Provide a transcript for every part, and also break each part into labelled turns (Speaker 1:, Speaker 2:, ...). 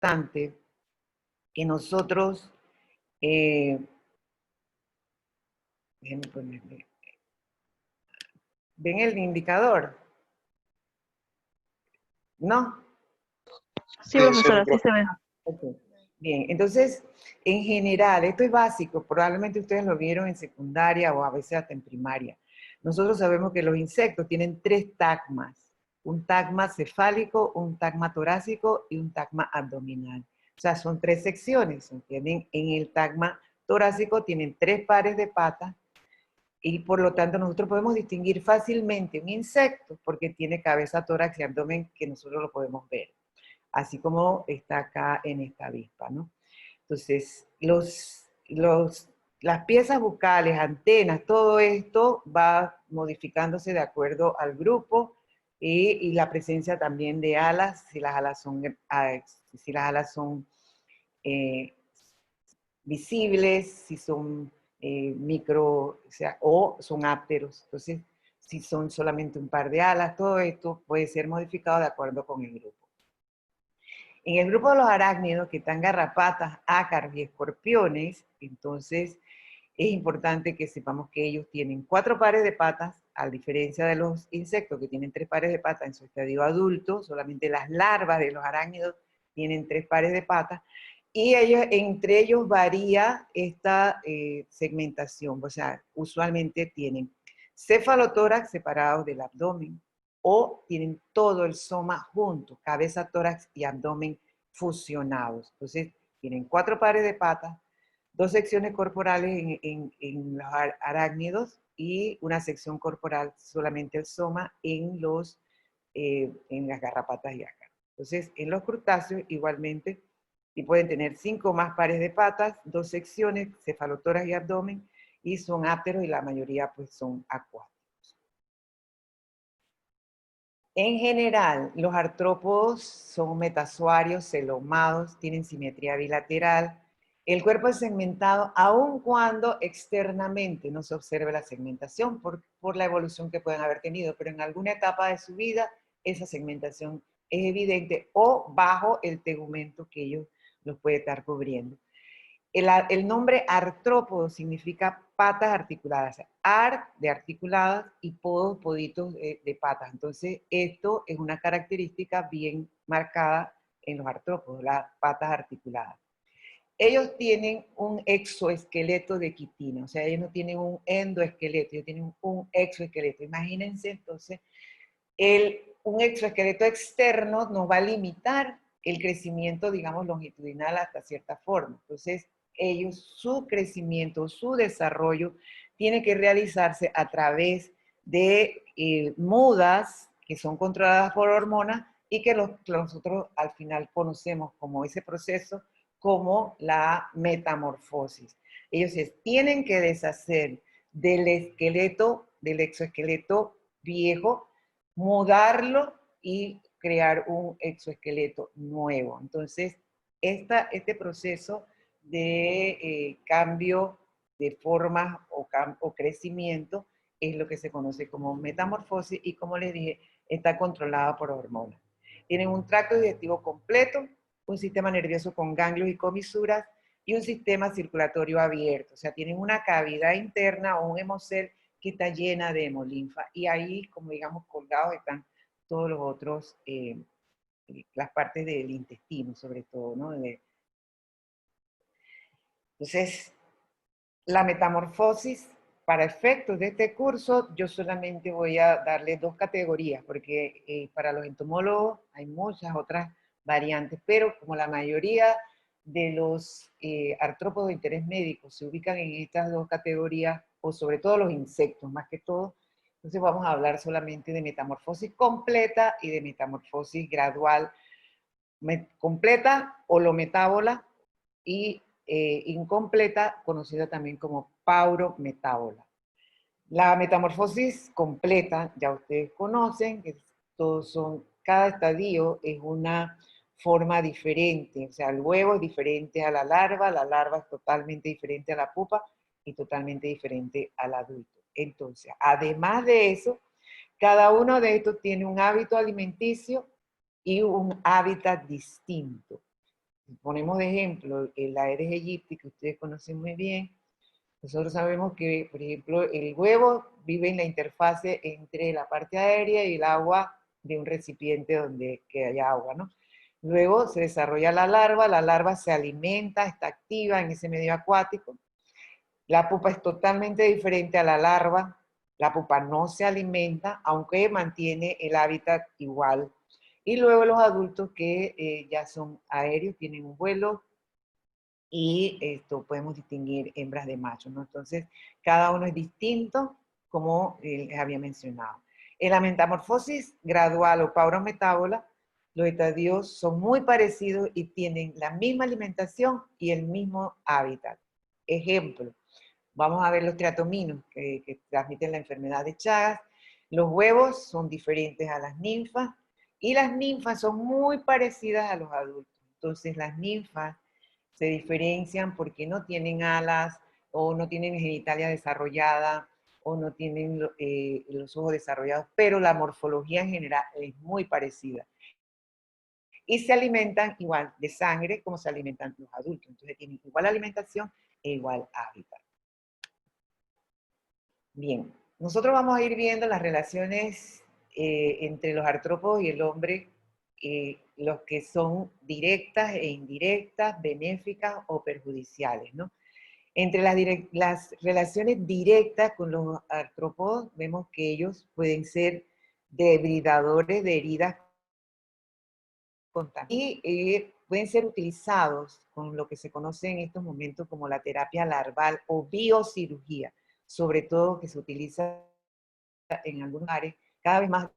Speaker 1: importante que nosotros, déjenme ponerle, ¿ven el indicador? ¿No?
Speaker 2: Sí, profesora, sí se ve.
Speaker 1: Okay. Bien, entonces, en general, esto es básico, probablemente ustedes lo vieron en secundaria o a veces hasta en primaria. Nosotros sabemos que los insectos tienen 3 tagmas, un tagma cefálico, un tagma torácico y un tagma abdominal. O sea, son 3 secciones, ¿entienden? En el tagma torácico tienen 3 pares de patas y por lo tanto nosotros podemos distinguir fácilmente un insecto porque tiene cabeza, tórax y abdomen que nosotros lo podemos ver, así como está acá en esta avispa, ¿no? Entonces, las piezas bucales, antenas, todo esto va modificándose de acuerdo al grupo y la presencia también de alas, si las alas son eh, visibles, si son micro, o son ápteros. Entonces, si son solamente un par de alas, todo esto puede ser modificado de acuerdo con el grupo. En el grupo de los arácnidos, que están garrapatas, ácaros y escorpiones, entonces es importante que sepamos que ellos tienen 4 pares de patas, a diferencia de los insectos que tienen 3 pares de patas en su estadio adulto, solamente las larvas de los arácnidos tienen 3 pares de patas, y entre ellos varía esta segmentación, o sea, usualmente tienen cefalotórax separados del abdomen, o tienen todo el soma junto, cabeza, tórax y abdomen fusionados. Entonces, tienen 4 pares de patas, 2 secciones corporales en los arácnidos y una sección corporal, solamente el soma, en las garrapatas y ácaros. Entonces, en los crustáceos, igualmente, y pueden tener 5 más pares de patas, 2 secciones, cefalotórax y abdomen, y son ápteros y la mayoría pues son acuáticos. En general, los artrópodos son metazoarios, celomados, tienen simetría bilateral. El cuerpo es segmentado aun cuando externamente no se observe la segmentación por la evolución que pueden haber tenido, pero en alguna etapa de su vida esa segmentación es evidente o bajo el tegumento que ellos los puede estar cubriendo. El nombre artrópodo significa patas articuladas, ar de articuladas y podos, poditos de patas. Entonces, esto es una característica bien marcada en los artrópodos, las patas articuladas. Ellos tienen un exoesqueleto de quitina, o sea, ellos no tienen un endoesqueleto, ellos tienen un exoesqueleto. Imagínense, entonces, un exoesqueleto externo nos va a limitar el crecimiento, digamos, longitudinal hasta cierta forma. Entonces, su crecimiento, su desarrollo, tiene que realizarse a través de mudas que son controladas por hormonas y que nosotros al final conocemos como ese proceso, como la metamorfosis. Ellos se tienen que deshacer del esqueleto, del exoesqueleto viejo, mudarlo y crear un exoesqueleto nuevo. Entonces, este proceso de cambio de forma o crecimiento es lo que se conoce como metamorfosis y, como les dije, está controlada por hormonas. Tienen un tracto digestivo completo, un sistema nervioso con ganglios y comisuras y un sistema circulatorio abierto. O sea, tienen una cavidad interna o un hemocel que está llena de hemolinfa. Y ahí, como digamos, colgados están todos los otros, las partes del intestino, sobre todo, ¿no? Entonces, la metamorfosis, para efectos de este curso, yo solamente voy a darle 2 categorías, porque para los entomólogos hay muchas otras variantes, pero como la mayoría de los artrópodos de interés médico se ubican en estas 2 categorías, o sobre todo los insectos, más que todo, entonces vamos a hablar solamente de metamorfosis completa y de metamorfosis gradual, completa, holometábola, y incompleta, conocida también como paurometábola. La metamorfosis completa, ya ustedes conocen, que cada estadio es una forma diferente, o sea, el huevo es diferente a la larva es totalmente diferente a la pupa y totalmente diferente al adulto. Entonces, además de eso, cada uno de estos tiene un hábito alimenticio y un hábitat distinto. ponemos de ejemplo el Aedes aegypti, que ustedes conocen muy bien, nosotros sabemos que, por ejemplo, el huevo vive en la interfase entre la parte aérea y el agua de un recipiente donde que haya agua, ¿no? Luego se desarrolla la larva se alimenta, está activa en ese medio acuático. La pupa es totalmente diferente a la larva, la pupa no se alimenta, aunque mantiene el hábitat igual. Y luego los adultos que ya son aéreos, tienen un vuelo, y esto podemos distinguir hembras de machos, ¿no? Entonces, cada uno es distinto, como les había mencionado. En la metamorfosis gradual o paurometábola, los estadios son muy parecidos y tienen la misma alimentación y el mismo hábitat. Ejemplo, vamos a ver los triatominos que transmiten la enfermedad de Chagas. Los huevos son diferentes a las ninfas y las ninfas son muy parecidas a los adultos. Entonces, las ninfas se diferencian porque no tienen alas o no tienen genitalia desarrollada o no tienen los ojos desarrollados, pero la morfología en general es muy parecida. Y se alimentan igual de sangre como se alimentan los adultos. Entonces tienen igual alimentación e igual hábitat. Bien, nosotros vamos a ir viendo las relaciones entre los artrópodos y el hombre, los que son directas e indirectas, benéficas o perjudiciales, ¿no? Entre las relaciones directas con los artrópodos, vemos que ellos pueden ser depredadores de heridas contaminadas y pueden ser utilizados con lo que se conoce en estos momentos como la terapia larval o biocirugía, sobre todo que se utiliza en algunos lugares cada vez más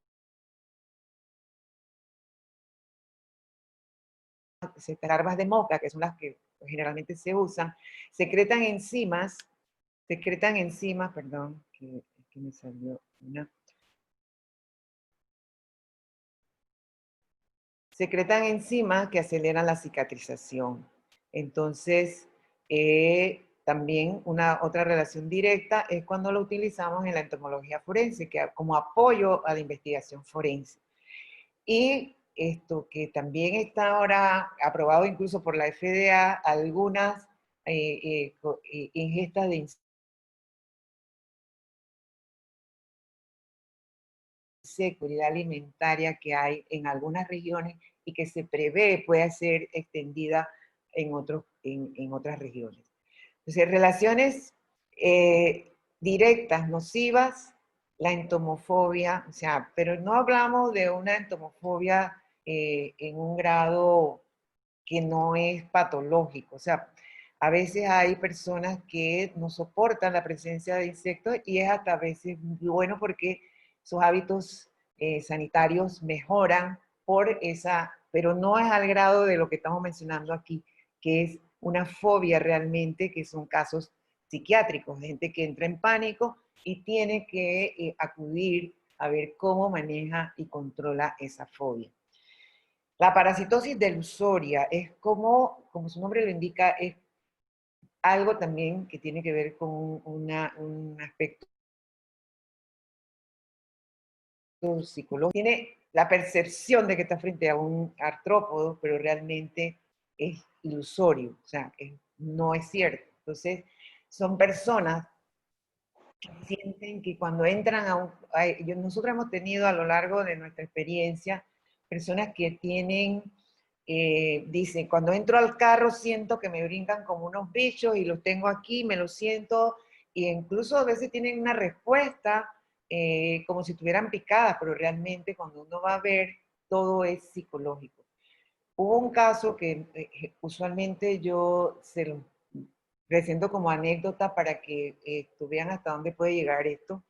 Speaker 1: larvas de moca, que son las que generalmente se usan, secretan enzimas, perdón, que me salió una. Secretan enzimas que aceleran la cicatrización. Entonces, también una otra relación directa es cuando lo utilizamos en la entomología forense, que como apoyo a la investigación forense. Y esto que también está ahora aprobado incluso por la FDA, algunas ingestas de seguridad alimentaria que hay en algunas regiones y que se prevé pueda ser extendida en otras regiones. Entonces, relaciones directas, nocivas, la entomofobia, o sea, pero no hablamos de una entomofobia en un grado que no es patológico, o sea, a veces hay personas que no soportan la presencia de insectos y es hasta a veces bueno porque sus hábitos sanitarios mejoran por esa, pero no es al grado de lo que estamos mencionando aquí, que es una fobia realmente, que son casos psiquiátricos, gente que entra en pánico y tiene que acudir a ver cómo maneja y controla esa fobia. La parasitosis delusoria es como su nombre lo indica, es algo también que tiene que ver con un aspecto psicológico. Tiene la percepción de que está frente a un artrópodo, pero realmente es ilusorio, o sea, no es cierto. Entonces, son personas que sienten que cuando entran nosotros hemos tenido a lo largo de nuestra experiencia personas que tienen, dicen, cuando entro al carro siento que me brincan como unos bichos y los tengo aquí, me los siento, e incluso a veces tienen una respuesta como si estuvieran picadas, pero realmente cuando uno va a ver, todo es psicológico. Hubo un caso que usualmente yo se lo presento como anécdota para que vean hasta dónde puede llegar esto.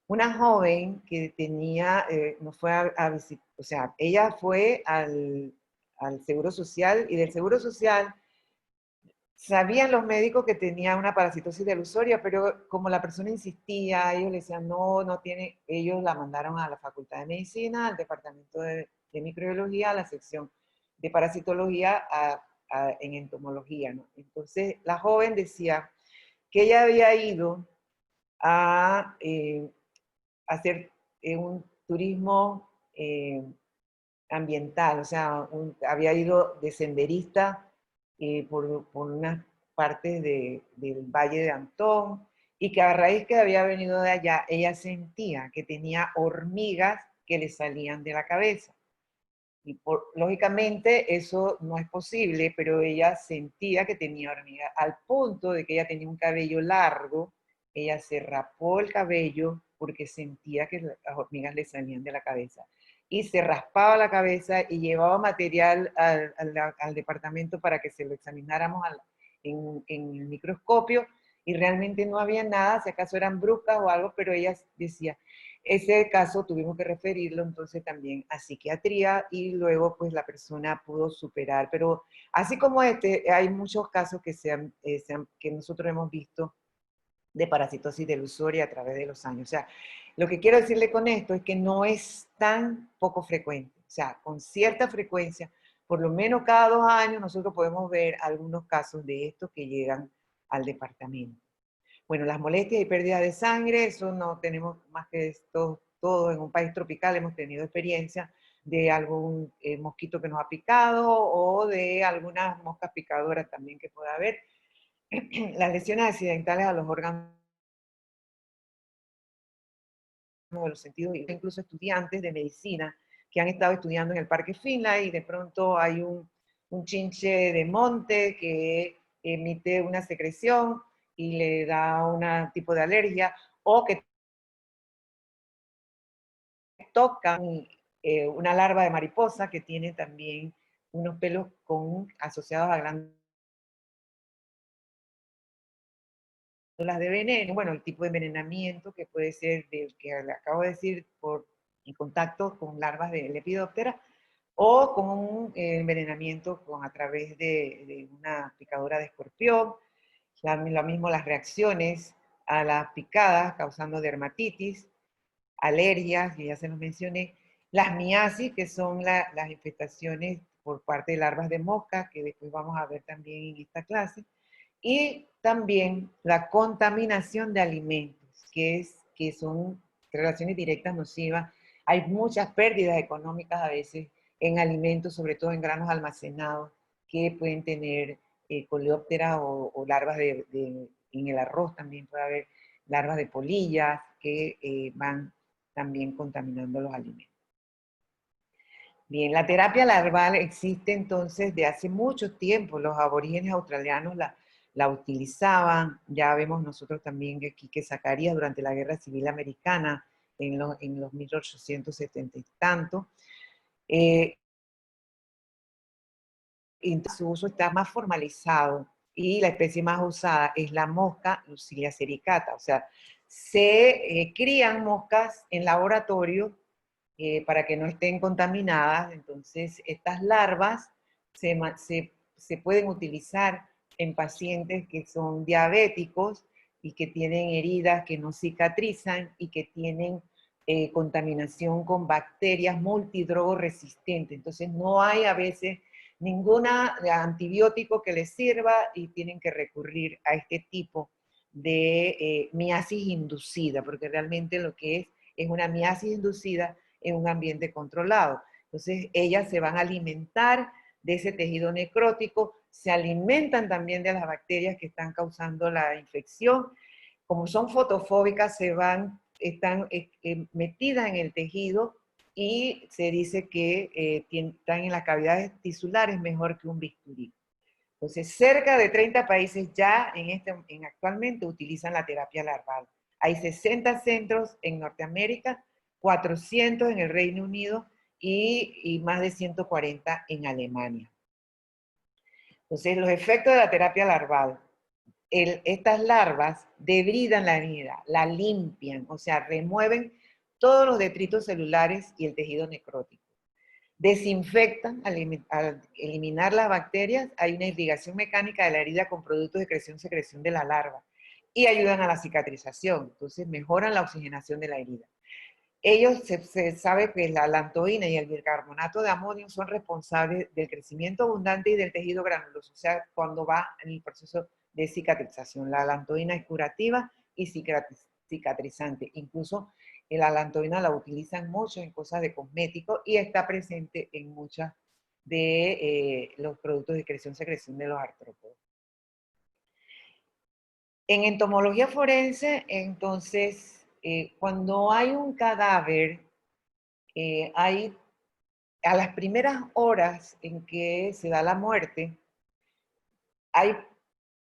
Speaker 1: Una joven que tenía, nos fue a visitar, o sea, ella fue al Seguro Social y del Seguro Social sabían los médicos que tenía una parasitosis delusoria, pero como la persona insistía, ellos le decían, no, no tiene, ellos la mandaron a la Facultad de Medicina, al Departamento de Microbiología, a la sección de parasitología, en entomología, ¿no? Entonces, la joven decía que ella había ido a hacer un turismo ambiental, o sea, había ido de senderista por unas partes del Valle de Antón, y que a raíz que había venido de allá, ella sentía que tenía hormigas que le salían de la cabeza. Y lógicamente eso no es posible, pero ella sentía que tenía hormigas, al punto de que ella tenía un cabello largo, ella se rapó el cabello porque sentía que las hormigas le salían de la cabeza. Y se raspaba la cabeza y llevaba material al departamento para que se lo examináramos en el microscopio, y realmente no había nada, si acaso eran bruscas o algo, pero ella decía, ese caso tuvimos que referirlo entonces también a psiquiatría, y luego pues la persona pudo superar. Pero así como este, hay muchos casos que nosotros hemos visto de parasitosis delusoria a través de los años. O sea, lo que quiero decirle con esto es que no es tan poco frecuente. O sea, con cierta frecuencia, por lo menos cada 2 años, nosotros podemos ver algunos casos de estos que llegan al departamento. Bueno, las molestias y pérdida de sangre, eso no tenemos más que esto, todo en un país tropical hemos tenido experiencia de algún mosquito que nos ha picado, o de algunas moscas picadoras también que pueda haber. Las lesiones accidentales a los órganos de los sentidos, incluso estudiantes de medicina que han estado estudiando en el Parque Finlay, y de pronto hay un chinche de monte que emite una secreción y le da un tipo de alergia, o que tocan una larva de mariposa que tiene también unos pelos asociados a glándulas de veneno. Bueno, el tipo de envenenamiento que puede ser del que le acabo de decir, en contacto con larvas de Lepidoptera, o con un envenenamiento a través de una picadura de escorpión. Lo mismo las reacciones a las picadas causando dermatitis, alergias, que ya se los mencioné, las miasis, que son las infestaciones por parte de larvas de mosca, que después vamos a ver también en esta clase, y también la contaminación de alimentos, que son relaciones directas nocivas. Hay muchas pérdidas económicas a veces en alimentos, sobre todo en granos almacenados, que pueden tener coleópteras o larvas en el arroz también puede haber larvas de polillas que van también contaminando los alimentos. Bien, la terapia larval existe entonces de hace mucho tiempo. Los aborígenes australianos la utilizaban. Ya vemos nosotros también aquí que Zacarías durante la Guerra Civil Americana en los 1870 y tanto. Su uso está más formalizado, y la especie más usada es la mosca Lucilia sericata. O sea, se crían moscas en laboratorio para que no estén contaminadas. Entonces, estas larvas se pueden utilizar en pacientes que son diabéticos y que tienen heridas que no cicatrizan y que tienen contaminación con bacterias multidrogoresistentes. Entonces, no hay a veces ningún antibiótico que les sirva, y tienen que recurrir a este tipo de miasis inducida, porque realmente lo que es una miasis inducida en un ambiente controlado. Entonces, ellas se van a alimentar de ese tejido necrótico, se alimentan también de las bacterias que están causando la infección. Como son fotofóbicas, están metidas en el tejido, y se dice que están en las cavidades tisulares mejor que un bisturí. Entonces, cerca de 30 países ya actualmente utilizan la terapia larval. Hay 60 centros en Norteamérica, 400 en el Reino Unido y más de 140 en Alemania. Entonces, los efectos de la terapia larval. Estas larvas debridan la herida, la limpian, o sea, remueven todos los detritos celulares y el tejido necrótico. Desinfectan al eliminar las bacterias. Hay una irrigación mecánica de la herida con productos de secreción de la larva, y ayudan a la cicatrización. Entonces mejoran la oxigenación de la herida. Se sabe que la lantoína y el bicarbonato de amonio son responsables del crecimiento abundante y del tejido granuloso, o sea, cuando va en el proceso de cicatrización. La lantoína es curativa y cicatrizante. Incluso la lantoína la utilizan mucho en cosas de cosméticos, y está presente en muchas de los productos de excreción-secreción de los artrópodos. En entomología forense, entonces, cuando hay un cadáver, hay a las primeras horas en que se da la muerte, hay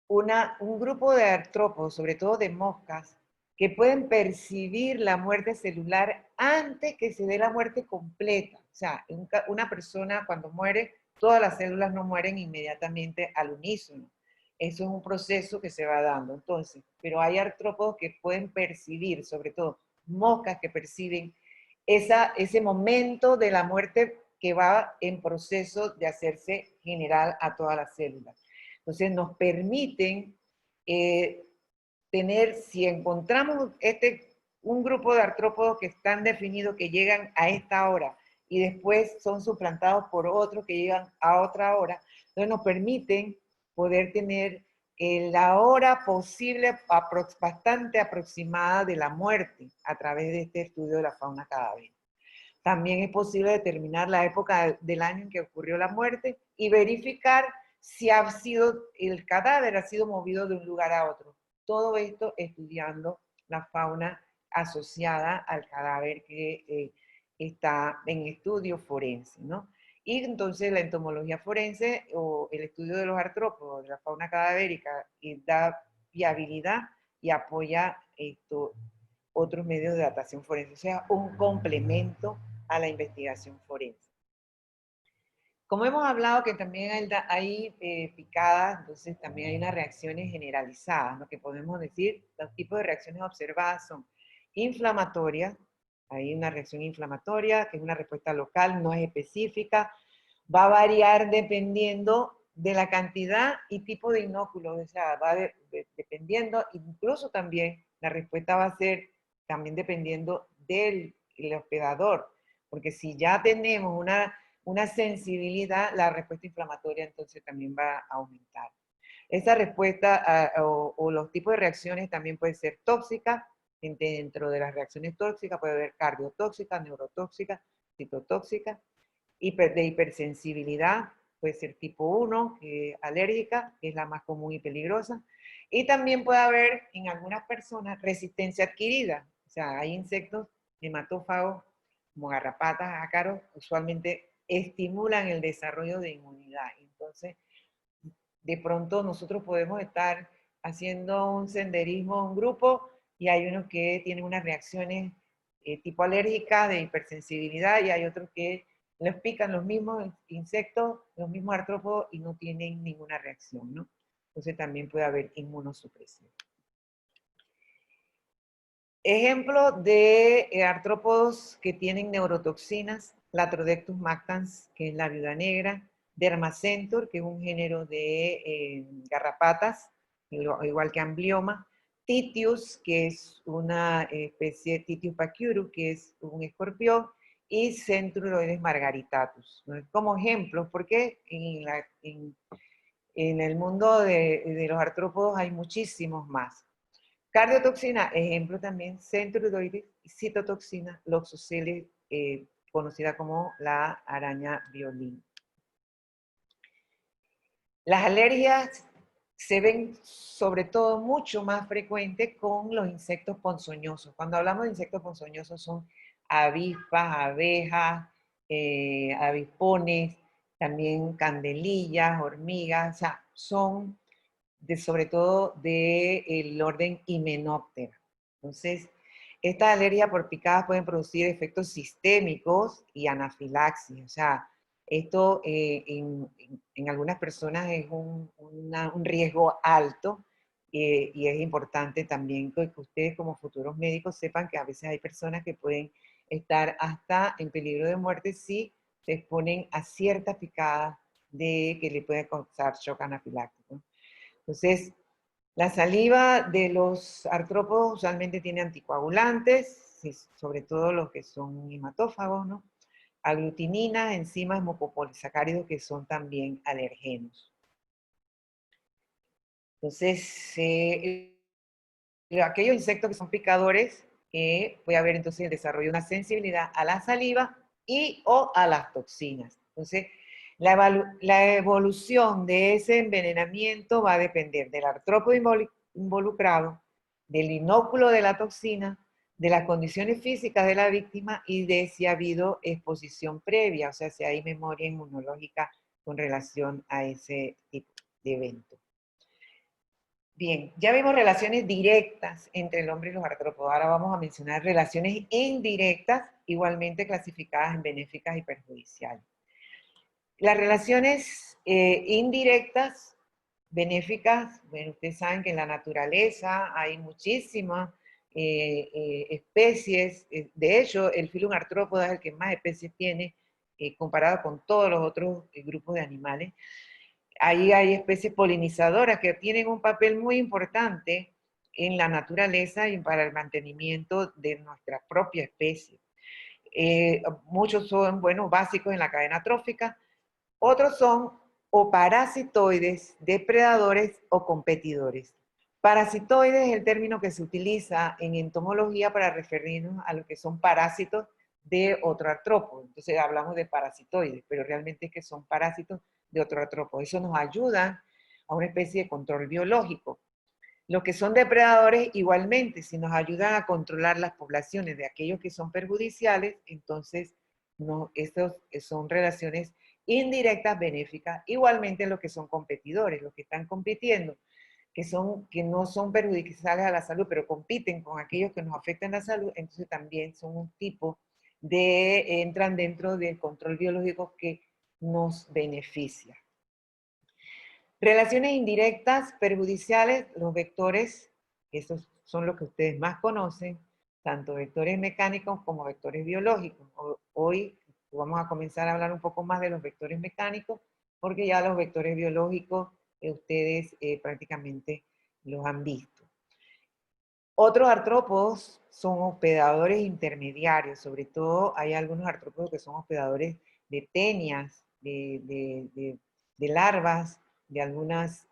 Speaker 1: un grupo de artrópodos, sobre todo de moscas, que pueden percibir la muerte celular antes que se dé la muerte completa. O sea, una persona cuando muere, todas las células no mueren inmediatamente al unísono. Eso es un proceso que se va dando. Entonces, pero hay artrópodos que pueden percibir, sobre todo moscas que perciben ese momento de la muerte que va en proceso de hacerse general a todas las células. Entonces nos permiten tener, si encontramos un grupo de artrópodos que están definidos, que llegan a esta hora, y después son suplantados por otros que llegan a otra hora, entonces nos permiten poder tener la hora posible, bastante aproximada de la muerte, a través de este estudio de la fauna cadavérica. También es posible determinar la época del año en que ocurrió la muerte y verificar si el cadáver ha sido movido de un lugar a otro. Todo esto estudiando la fauna asociada al cadáver que está en estudio forense, ¿no? Y entonces la entomología forense o el estudio de los artrópodos, de la fauna cadavérica, da viabilidad y apoya otros medios de datación forense, o sea, un complemento a la investigación forense. Como hemos hablado que también hay picadas, entonces también hay unas reacciones generalizadas, lo que podemos decir, los tipos de reacciones observadas son inflamatorias, hay una reacción inflamatoria, que es una respuesta local, no es específica, va a variar dependiendo de la cantidad y tipo de inóculo, o sea, va dependiendo, incluso también la respuesta va a ser también dependiendo del hospedador, porque si ya tenemos una sensibilidad, la respuesta inflamatoria entonces también va a aumentar. Esa respuesta o los tipos de reacciones también pueden ser tóxicas. Dentro de las reacciones tóxicas puede haber cardiotóxica, neurotóxica, citotóxica, de hipersensibilidad, puede ser tipo 1, alérgica, que es la más común y peligrosa. Y también puede haber en algunas personas resistencia adquirida. O sea, hay insectos hematófagos como garrapatas, ácaros, usualmente estimulan el desarrollo de inmunidad. Entonces, de pronto nosotros podemos estar haciendo un senderismo en grupo y hay unos que tienen unas reacciones tipo alérgica, de hipersensibilidad, y hay otros que les pican los mismos insectos, los mismos artrópodos y no tienen ninguna reacción, ¿no? Entonces también puede haber inmunosupresión. Ejemplo de artrópodos que tienen neurotoxinas: Latrodectus mactans, que es la viuda negra; Dermacentor, que es un género de garrapatas, igual que Amblioma; Titius, que es una especie, Titius pachyurus, que es un escorpión; y Centruroides margaritatus. Como ejemplos, porque en el mundo de los artrópodos hay muchísimos más. Cardiotoxina, ejemplo también, Centruroides; y citotoxina, Loxosceles, conocida como la araña violín. Las alergias se ven sobre todo mucho más frecuentes con los insectos ponzoñosos. Cuando hablamos de insectos ponzoñosos son avispas, abejas, avispones, también candelillas, hormigas, o sea, son sobre todo del orden Hymenoptera. Entonces, estas alergias por picadas pueden producir efectos sistémicos y anafilaxis. O sea, esto en algunas personas es un riesgo alto, y es importante también que ustedes como futuros médicos sepan que a veces hay personas que pueden estar hasta en peligro de muerte si se exponen a ciertas picadas que le pueden causar shock anafiláctico. Entonces, la saliva de los artrópodos usualmente tiene anticoagulantes, sobre todo los que son hematófagos, ¿no? Aglutinina, enzimas, mucopolisacáridos, que son también alergenos. Entonces, aquellos insectos que son picadores, puede haber entonces el desarrollo de una sensibilidad a la saliva y o a las toxinas. Entonces, La evolución de ese envenenamiento va a depender del artrópodo involucrado, del inóculo de la toxina, de las condiciones físicas de la víctima y de si ha habido exposición previa, o sea, si hay memoria inmunológica con relación a ese tipo de evento. Bien, ya vimos relaciones directas entre el hombre y los artrópodos. Ahora vamos a mencionar relaciones indirectas, igualmente clasificadas en benéficas y perjudiciales. Las relaciones indirectas, benéficas, bueno, ustedes saben que en la naturaleza hay muchísimas especies. De hecho, el Phylum Arthropoda es el que más especies tiene comparado con todos los otros grupos de animales. Ahí hay especies polinizadoras que tienen un papel muy importante en la naturaleza y para el mantenimiento de nuestra propia especie. Muchos son, bueno, básicos en la cadena trófica, otros son o parasitoides, depredadores o competidores. Parasitoides es el término que se utiliza en entomología para referirnos a lo que son parásitos de otro artrópodo. Entonces hablamos de parasitoides, pero realmente es que son parásitos de otro artrópodo. Eso nos ayuda a una especie de control biológico. Los que son depredadores igualmente, si nos ayudan a controlar las poblaciones de aquellos que son perjudiciales, entonces no, estos son relaciones indirectas benéficas. Igualmente los que son competidores, los que están compitiendo, que no son perjudiciales a la salud, pero compiten con aquellos que nos afectan la salud, entonces también son un tipo de, entran dentro del control biológico que nos beneficia. Relaciones indirectas, perjudiciales, los vectores, esos son los que ustedes más conocen, tanto vectores mecánicos como vectores biológicos. Hoy vamos a comenzar a hablar un poco más de los vectores mecánicos, porque ya los vectores biológicos ustedes prácticamente los han visto. Otros artrópodos son hospedadores intermediarios, sobre todo hay algunos artrópodos que son hospedadores de tenias, de larvas, de algunos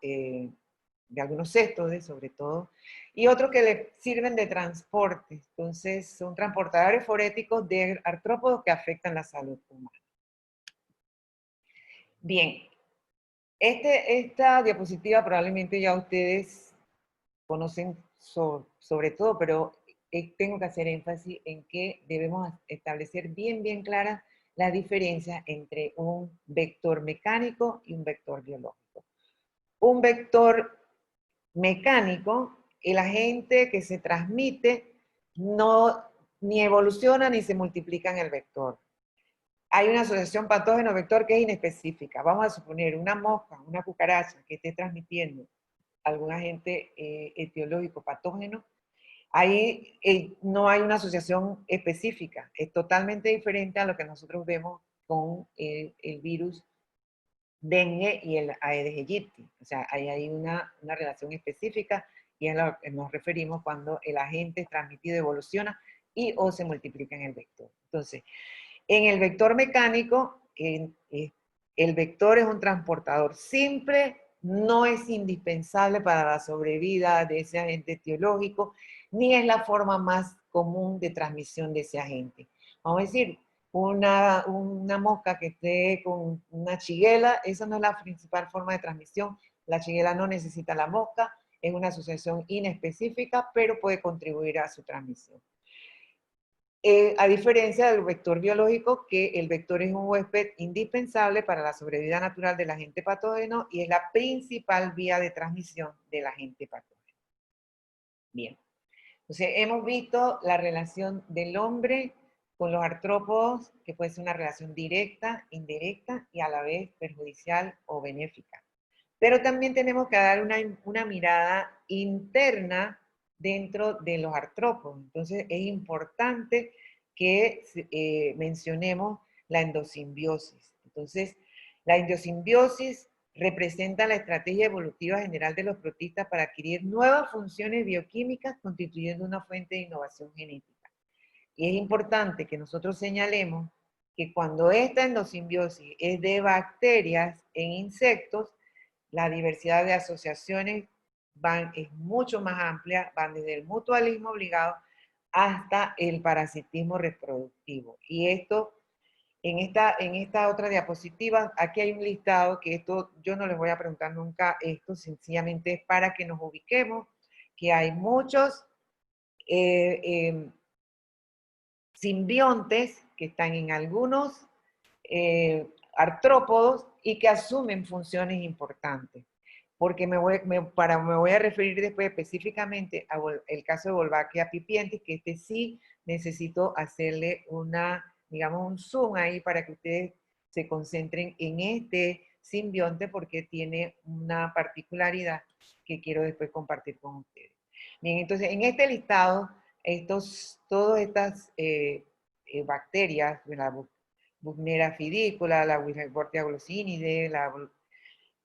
Speaker 1: céstodes sobre todo, y otros que le sirven de transporte. Entonces son transportadores foréticos de artrópodos que afectan la salud humana. Bien, esta diapositiva probablemente ya ustedes conocen sobre todo, pero tengo que hacer énfasis en que debemos establecer bien clara la diferencia entre un vector mecánico y un vector biológico. Un vector mecánico, el agente que se transmite no ni evoluciona ni se multiplica en el vector. Hay una asociación patógeno-vector que es inespecífica. Vamos a suponer una mosca, una cucaracha que esté transmitiendo algún agente etiológico patógeno, ahí no hay una asociación específica, es totalmente diferente a lo que nosotros vemos con el virus dengue y el Aedes aegypti. O sea, ahí hay una relación específica y es a lo que nos referimos cuando el agente es transmitido evoluciona y o se multiplica en el vector. Entonces, en el vector mecánico, el vector es un transportador simple, no es indispensable para la sobrevida de ese agente etiológico, ni es la forma más común de transmisión de ese agente. Vamos a decir, una mosca que esté con una shigella, esa no es la principal forma de transmisión. La shigella no necesita la mosca, es una asociación inespecífica, pero puede contribuir a su transmisión. A diferencia del vector biológico, que el vector es un huésped indispensable para la sobrevida natural del agente patógeno y es la principal vía de transmisión del agente patógeno. Bien, entonces hemos visto la relación del hombre con los artrópodos, que puede ser una relación directa, indirecta y a la vez perjudicial o benéfica. Pero también tenemos que dar una mirada interna dentro de los artrópodos. Entonces es importante que mencionemos la endosimbiosis. Entonces, la endosimbiosis representa la estrategia evolutiva general de los protistas para adquirir nuevas funciones bioquímicas constituyendo una fuente de innovación genética. Y es importante que nosotros señalemos que cuando esta endosimbiosis es de bacterias en insectos, la diversidad de asociaciones es mucho más amplia, van desde el mutualismo obligado hasta el parasitismo reproductivo. Y esto En esta otra diapositiva, aquí hay un listado que esto, yo no les voy a preguntar nunca esto, sencillamente es para que nos ubiquemos, que hay muchos simbiontes que están en algunos artrópodos y que asumen funciones importantes. Porque me voy a referir después específicamente al caso de Wolbachia pipientis, que este sí necesito hacerle digamos, un zoom ahí para que ustedes se concentren en este simbionte porque tiene una particularidad que quiero después compartir con ustedes. Bien, entonces en este listado, todas estas bacterias, la Buchnera fidícula, la Wisbortia glossinide, la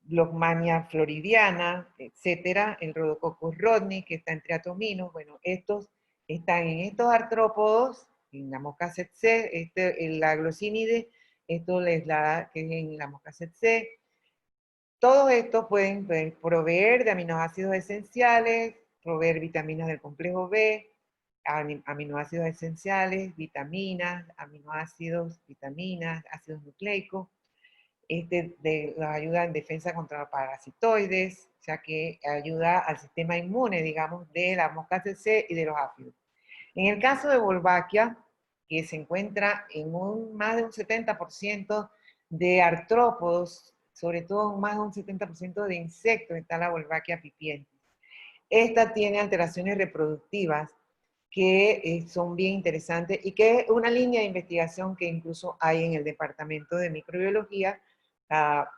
Speaker 1: Blockmania floridiana, etcétera, el Rhodococcus rodney, que está entre atominos, bueno, estos están en estos artrópodos, en la mosca tsetse, la glossinide, esto les da, que es en la mosca tsetse. Todos estos pueden proveer de aminoácidos esenciales, proveer vitaminas del complejo B, aminoácidos esenciales, vitaminas, aminoácidos, vitaminas, ácidos nucleicos. Nos ayuda en defensa contra parasitoides, o sea que ayuda al sistema inmune, digamos, de la mosca tsetse y de los áfidos. En el caso de Wolbachia, que se encuentra en más de un 70% de artrópodos, sobre todo más de un 70% de insectos, está la Wolbachia pipientis. Esta tiene alteraciones reproductivas que son bien interesantes y que es una línea de investigación que incluso hay en el departamento de microbiología. La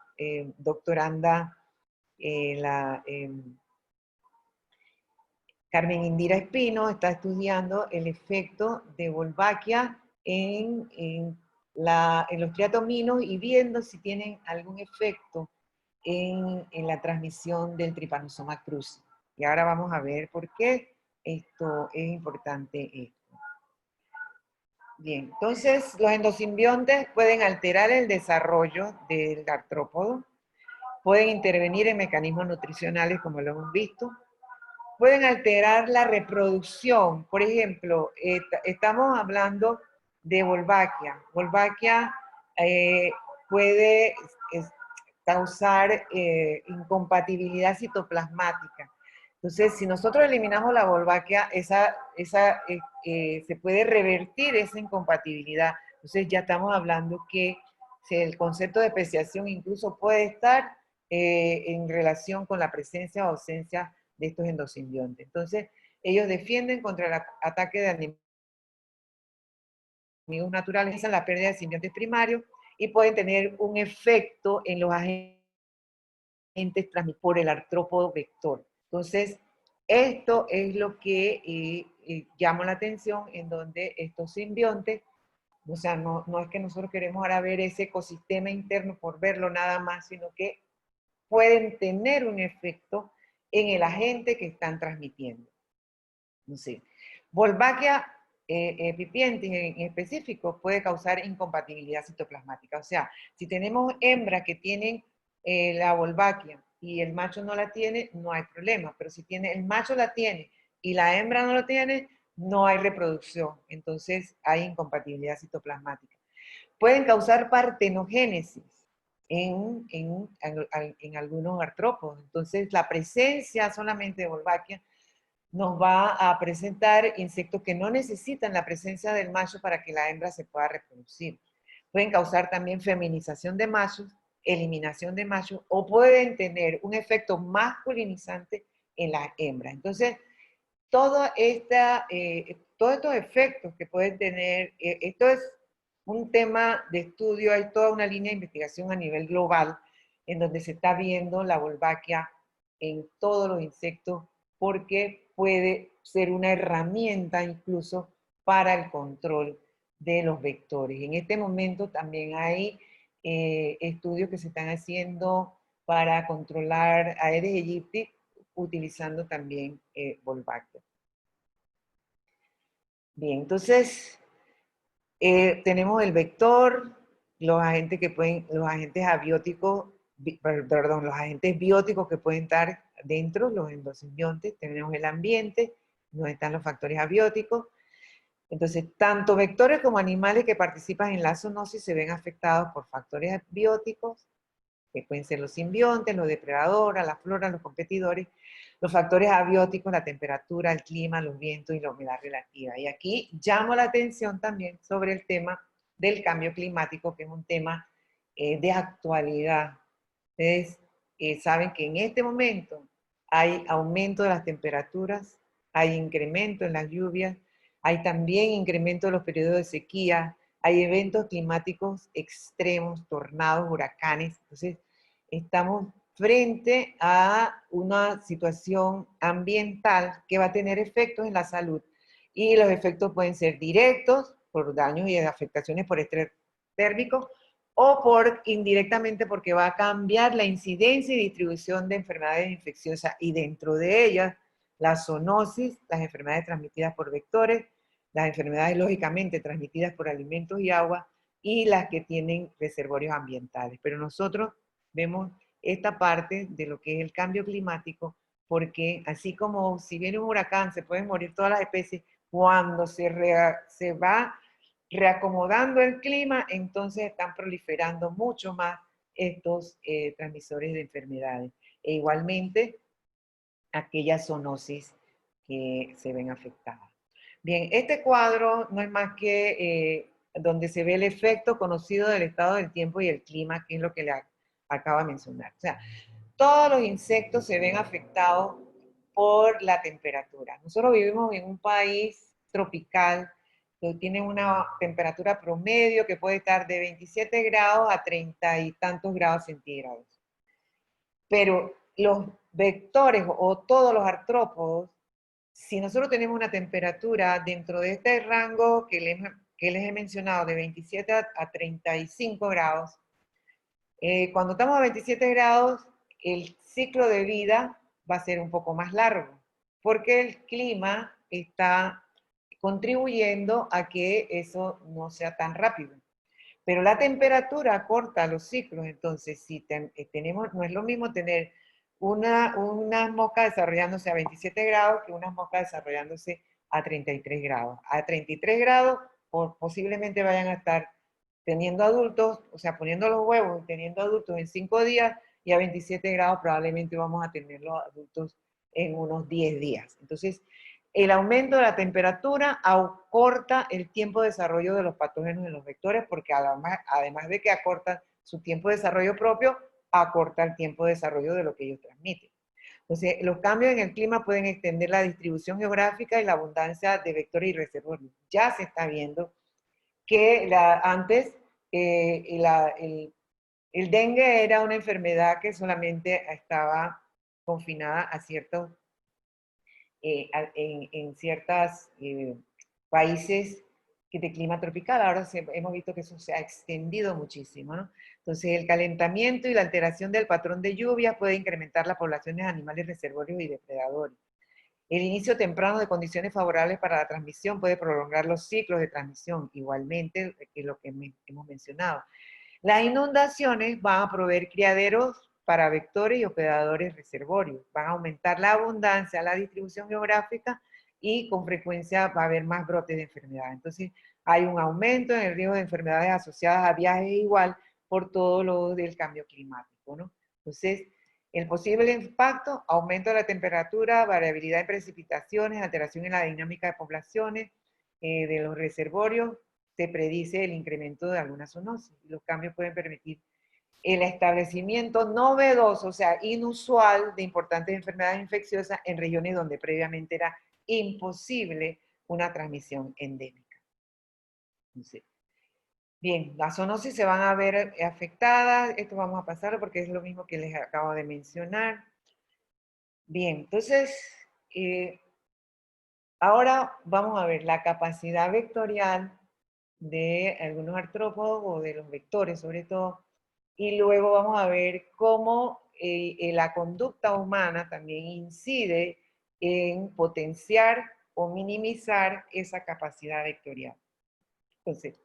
Speaker 1: doctoranda, Carmen Indira Espino, está estudiando el efecto de Wolbachia en los triatominos y viendo si tienen algún efecto en la transmisión del Trypanosoma cruzi. Y ahora vamos a ver por qué esto es importante. Bien, entonces los endosimbiontes pueden alterar el desarrollo del artrópodo, pueden intervenir en mecanismos nutricionales como lo hemos visto, pueden alterar la reproducción. Por ejemplo, estamos hablando de Wolbachia. Wolbachia puede causar incompatibilidad citoplasmática. Entonces, si nosotros eliminamos la Wolbachia, se puede revertir esa incompatibilidad. Entonces, ya estamos hablando que el concepto de especiación incluso puede estar en relación con la presencia o ausencia de estos endosimbiontes. Entonces, ellos defienden contra el ataque de enemigos naturales, la pérdida de simbiontes primarios y pueden tener un efecto en los agentes transmitidos por el artrópodo vector. Entonces, esto es lo que llama la atención en donde estos simbiontes, o sea, no es que nosotros queremos ahora ver ese ecosistema interno por verlo nada más, sino que pueden tener un efecto en el agente que están transmitiendo. Entonces, Wolbachia pipientis en específico puede causar incompatibilidad citoplasmática. O sea, si tenemos hembras que tienen la Wolbachia y el macho no la tiene, no hay problema. Pero si el macho la tiene y la hembra no lo tiene, no hay reproducción. Entonces hay incompatibilidad citoplasmática. Pueden causar partenogénesis en algunos artrópodos. Entonces, la presencia solamente de Wolbachia nos va a presentar insectos que no necesitan la presencia del macho para que la hembra se pueda reproducir. Pueden causar también feminización de machos, eliminación de machos, o pueden tener un efecto masculinizante en la hembra. Entonces, todos estos efectos que pueden tener, esto es un tema de estudio, hay toda una línea de investigación a nivel global en donde se está viendo la Wolbachia en todos los insectos porque puede ser una herramienta incluso para el control de los vectores. En este momento también hay estudios que se están haciendo para controlar Aedes aegypti utilizando también Wolbachia. Bien, entonces tenemos el vector, los agentes abióticos, perdón, los agentes bióticos que pueden estar dentro, los endosimbiontes, tenemos el ambiente, donde están los factores abióticos, Entonces, tanto vectores como animales que participan en la zoonosis se ven afectados por factores bióticos, que pueden ser los simbiontes, los depredadores, la flora, los competidores, los factores abióticos, la temperatura, el clima, los vientos y la humedad relativa. Y aquí llamo la atención también sobre el tema del cambio climático, que es un tema de actualidad. Ustedes saben que en este momento hay aumento de las temperaturas, hay incremento en las lluvias, hay también incremento de los periodos de sequía, hay eventos climáticos extremos, tornados, huracanes. Entonces, estamos frente a una situación ambiental que va a tener efectos en la salud. Y los efectos pueden ser directos, por daños y afectaciones por estrés térmico, o por indirectamente porque va a cambiar la incidencia y distribución de enfermedades infecciosas, y dentro de ellas la zoonosis, las enfermedades transmitidas por vectores, las enfermedades lógicamente transmitidas por alimentos y agua, y las que tienen reservorios ambientales. Pero nosotros vemos esta parte de lo que es el cambio climático, porque así como si viene un huracán se pueden morir todas las especies, cuando se va reacomodando el clima, entonces están proliferando mucho más estos transmisores de enfermedades. E igualmente, aquellas zoonosis que se ven afectadas. Bien, este cuadro no es más que donde se ve el efecto conocido del estado del tiempo y el clima, que es lo que le acaba de mencionar. O sea, todos los insectos se ven afectados por la temperatura. Nosotros vivimos en un país tropical que tiene una temperatura promedio que puede estar de 27 grados a 30 y tantos grados centígrados. Pero los vectores o todos los artrópodos, si nosotros tenemos una temperatura dentro de este rango que les he mencionado, de 27 a 35 grados, cuando estamos a 27 grados, el ciclo de vida va a ser un poco más largo, porque el clima está contribuyendo a que eso no sea tan rápido. Pero la temperatura corta los ciclos, entonces si tenemos, no es lo mismo tener una mosca desarrollándose a 27 grados que una mosca desarrollándose a 33 grados. A 33 grados posiblemente vayan a estar teniendo adultos, o sea, poniendo los huevos y teniendo adultos en 5 días, y a 27 grados probablemente vamos a tener los adultos en unos 10 días. Entonces, el aumento de la temperatura acorta el tiempo de desarrollo de los patógenos en los vectores, porque además de que acorta su tiempo de desarrollo propio, acorta el tiempo de desarrollo de lo que ellos transmiten. Entonces, los cambios en el clima pueden extender la distribución geográfica y la abundancia de vectores y reservorios. Ya se está viendo que antes el dengue era una enfermedad que solamente estaba confinada a ciertos en ciertos países de clima tropical. Ahora hemos visto que eso se ha extendido muchísimo, ¿no? Entonces, el calentamiento y la alteración del patrón de lluvia puede incrementar la población de animales reservorios y depredadores. El inicio temprano de condiciones favorables para la transmisión puede prolongar los ciclos de transmisión, igualmente, que es lo que hemos mencionado. Las inundaciones van a proveer criaderos para vectores y hospedadores reservorios. Van a aumentar la abundancia, la distribución geográfica, y con frecuencia va a haber más brotes de enfermedad. Entonces, hay un aumento en el riesgo de enfermedades asociadas a viajes igual por todo lo del cambio climático, ¿no? Entonces, el posible impacto: aumento de la temperatura, variabilidad en precipitaciones, alteración en la dinámica de poblaciones de los reservorios. Se predice el incremento de algunas zoonosis. Los cambios pueden permitir el establecimiento novedoso, o sea, inusual, de importantes enfermedades infecciosas en regiones donde previamente era imposible una transmisión endémica. Entonces, bien, las zoonosis se van a ver afectadas. Esto vamos a pasarlo porque es lo mismo que les acabo de mencionar. Bien, entonces, ahora vamos a ver la capacidad vectorial de algunos artrópodos o de los vectores sobre todo, y luego vamos a ver cómo la conducta humana también incide en potenciar o minimizar esa capacidad vectorial. Entonces,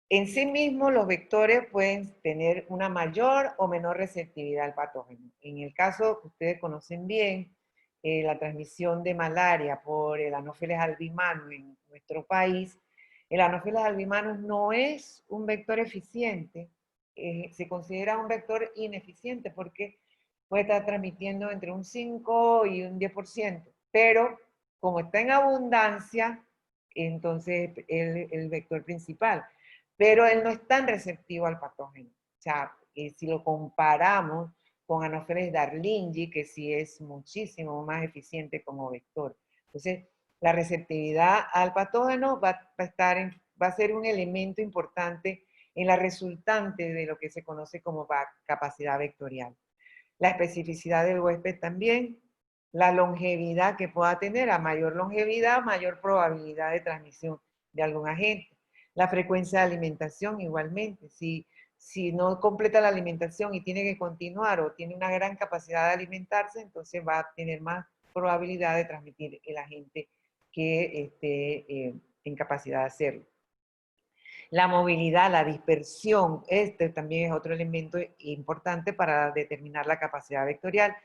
Speaker 1: en sí mismos los vectores pueden tener una mayor o menor receptividad al patógeno. En el caso que ustedes conocen bien, la transmisión de malaria por el Anopheles albimanus en nuestro país, el Anopheles albimanus no es un vector eficiente, se considera un vector ineficiente porque puede estar transmitiendo entre un 5 y un 10%, pero como está en abundancia, entonces el vector principal. Pero él no es tan receptivo al patógeno. O sea, si lo comparamos con Anopheles darlingi, que sí es muchísimo más eficiente como vector. Entonces, la receptividad al patógeno va a ser un elemento importante en la resultante de lo que se conoce como capacidad vectorial. La especificidad del huésped también, la longevidad que pueda tener, a mayor longevidad, mayor probabilidad de transmisión de algún agente. La frecuencia de alimentación igualmente, si no completa la alimentación y tiene que continuar o tiene una gran capacidad de alimentarse, entonces va a tener más probabilidad de transmitir el agente que esté en capacidad de hacerlo. La movilidad, la dispersión, este también es otro elemento importante para determinar la capacidad vectorial.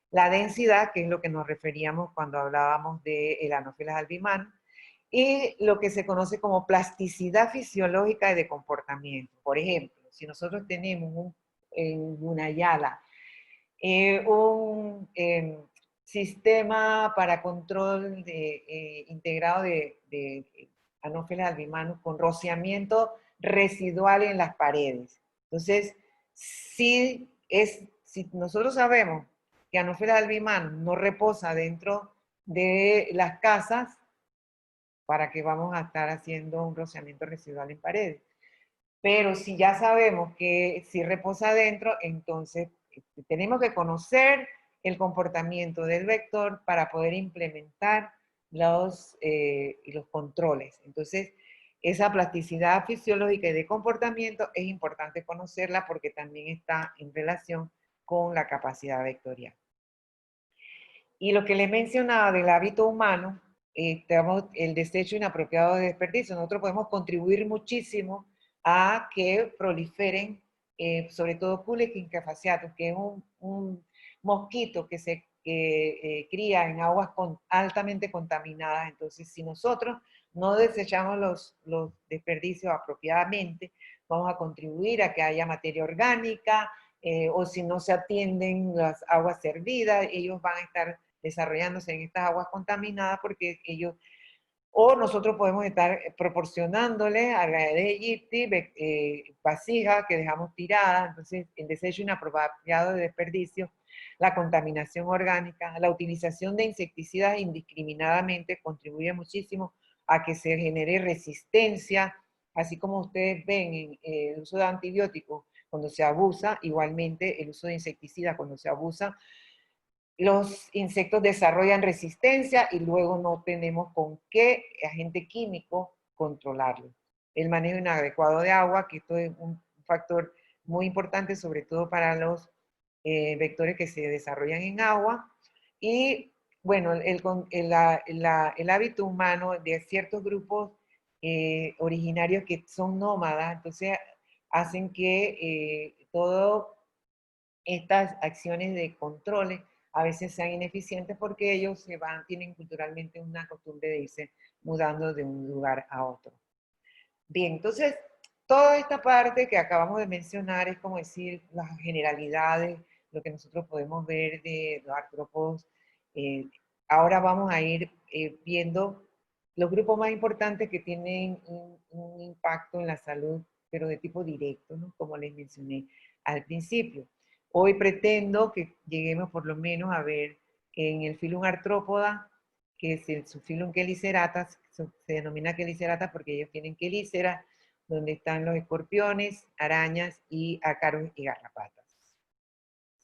Speaker 1: La densidad, que es lo que nos referíamos cuando hablábamos del Anopheles albimanus, y lo que se conoce como plasticidad fisiológica y de comportamiento. Por ejemplo, si nosotros tenemos en una yala un sistema para control integrado de Anopheles albimanus con rociamiento residual en las paredes. Entonces, si nosotros sabemos que Anopheles albimanus no reposa dentro de las casas, ¿para qué vamos a estar haciendo un rociamiento residual en paredes? Pero si ya sabemos que si reposa adentro, entonces tenemos que conocer el comportamiento del vector para poder implementar los controles. Entonces, esa plasticidad fisiológica y de comportamiento es importante conocerla porque también está en relación con la capacidad vectorial. Y lo que les mencionaba del hábito humano, tenemos el desecho inapropiado de desperdicio. Nosotros podemos contribuir muchísimo a que proliferen, sobre todo Culex incafaciatus, que es un mosquito que se cría en aguas altamente contaminadas. Entonces, si nosotros no desechamos los desperdicios apropiadamente, vamos a contribuir a que haya materia orgánica, o si no se atienden las aguas servidas, ellos van a estar desarrollándose en estas aguas contaminadas porque ellos, o nosotros podemos estar proporcionándole a la Aedes aegypti vasijas que dejamos tiradas, entonces el desecho inapropiado de desperdicio, la contaminación orgánica, la utilización de insecticidas indiscriminadamente contribuye muchísimo a que se genere resistencia, así como ustedes ven en el uso de antibióticos cuando se abusa, igualmente el uso de insecticidas cuando se abusa, los insectos desarrollan resistencia y luego no tenemos con qué agente químico controlarlo. El manejo inadecuado de agua, que esto es un factor muy importante, sobre todo para los vectores que se desarrollan en agua. Y bueno, el hábito humano de ciertos grupos originarios que son nómadas, entonces hacen que todas estas acciones de controles a veces sean ineficientes porque ellos tienen culturalmente una costumbre de irse mudando de un lugar a otro. Bien, entonces, toda esta parte que acabamos de mencionar es como decir las generalidades, lo que nosotros podemos ver de los artrópodos. Ahora vamos a ir viendo los grupos más importantes que tienen un impacto en la salud, pero de tipo directo, ¿no? Como les mencioné al principio. Hoy pretendo que lleguemos por lo menos a ver en el filum artrópoda, que es el subfilum Cheliceratas, se denomina Cheliceratas porque ellos tienen quelíceras, donde están los escorpiones, arañas y ácaros y garrapatas.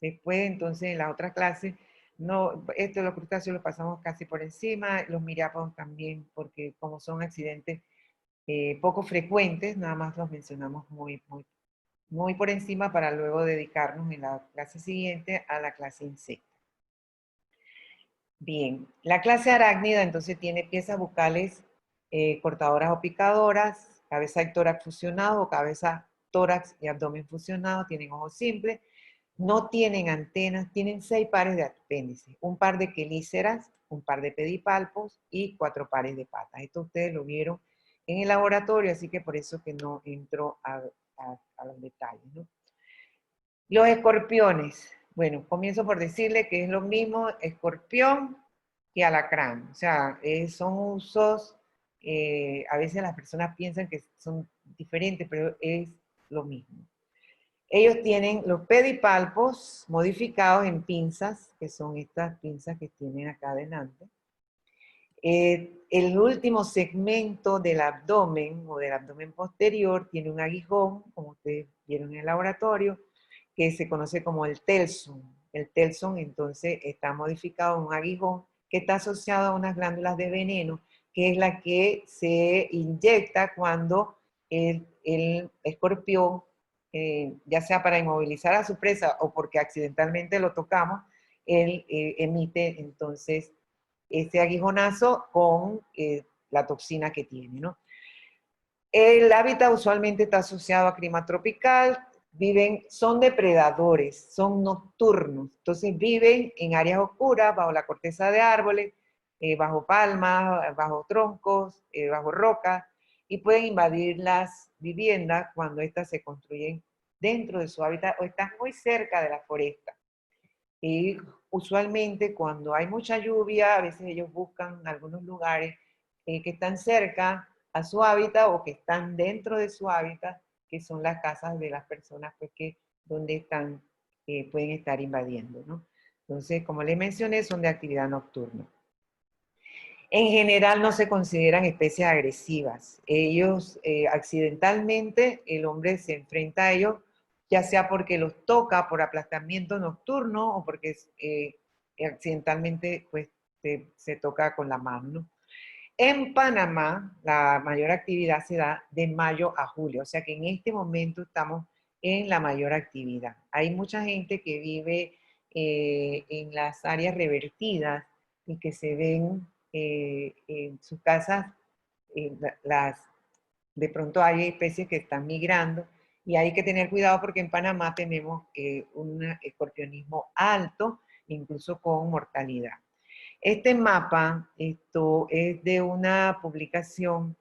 Speaker 1: Después, entonces, en la otra clase, no, esto de los crustáceos los pasamos casi por encima, los miriápodos también, porque como son accidentes poco frecuentes, nada más los mencionamos muy por encima para luego dedicarnos en la clase siguiente a la clase insecta. Bien, la clase arácnida entonces tiene piezas bucales cortadoras o picadoras, cabeza y tórax fusionados o cabeza, tórax y abdomen fusionados, tienen ojos simples. no tienen antenas, tienen 6 pares de apéndices, un par de quelíceras, un par de pedipalpos y 4 pares de patas. Esto ustedes lo vieron en el laboratorio, así que por eso que no entro a los detalles, ¿no? Los escorpiones. Bueno, comienzo por decirle que es lo mismo escorpión que alacrán. O sea, son usos, a veces las personas piensan que son diferentes, pero es lo mismo. Ellos tienen los pedipalpos modificados en pinzas, que son estas pinzas que tienen acá adelante. El último segmento del abdomen o del abdomen posterior tiene un aguijón, como ustedes vieron en el laboratorio, que se conoce como el telson. El telson entonces está modificado en un aguijón que está asociado a unas glándulas de veneno, que es la que se inyecta cuando el escorpión, ya sea para inmovilizar a su presa o porque accidentalmente lo tocamos, él emite entonces ese aguijonazo con la toxina que tiene, ¿no? El hábitat usualmente está asociado a clima tropical, son depredadores, son nocturnos, entonces viven en áreas oscuras, bajo la corteza de árboles, bajo palmas, bajo troncos, bajo rocas, y pueden invadir las viviendas cuando éstas se construyen dentro de su hábitat o están muy cerca de la foresta. Y usualmente cuando hay mucha lluvia, a veces ellos buscan algunos lugares que están cerca a su hábitat o que están dentro de su hábitat, que son las casas de las personas pues, donde están, pueden estar invadiendo, ¿no? Entonces, como les mencioné, son de actividad nocturna. En general no se consideran especies agresivas. Ellos, accidentalmente, el hombre se enfrenta a ellos, ya sea porque los toca por aplastamiento nocturno o porque accidentalmente pues, se toca con la mano, ¿no? En Panamá, la mayor actividad se da de mayo a julio, o sea que en este momento estamos en la mayor actividad. Hay mucha gente que vive en las áreas revertidas y que se ven en sus casas, eh, las, de pronto hay especies que están migrando y hay que tener cuidado porque en Panamá tenemos un escorpionismo alto, incluso con mortalidad. Este mapa, esto es de una publicación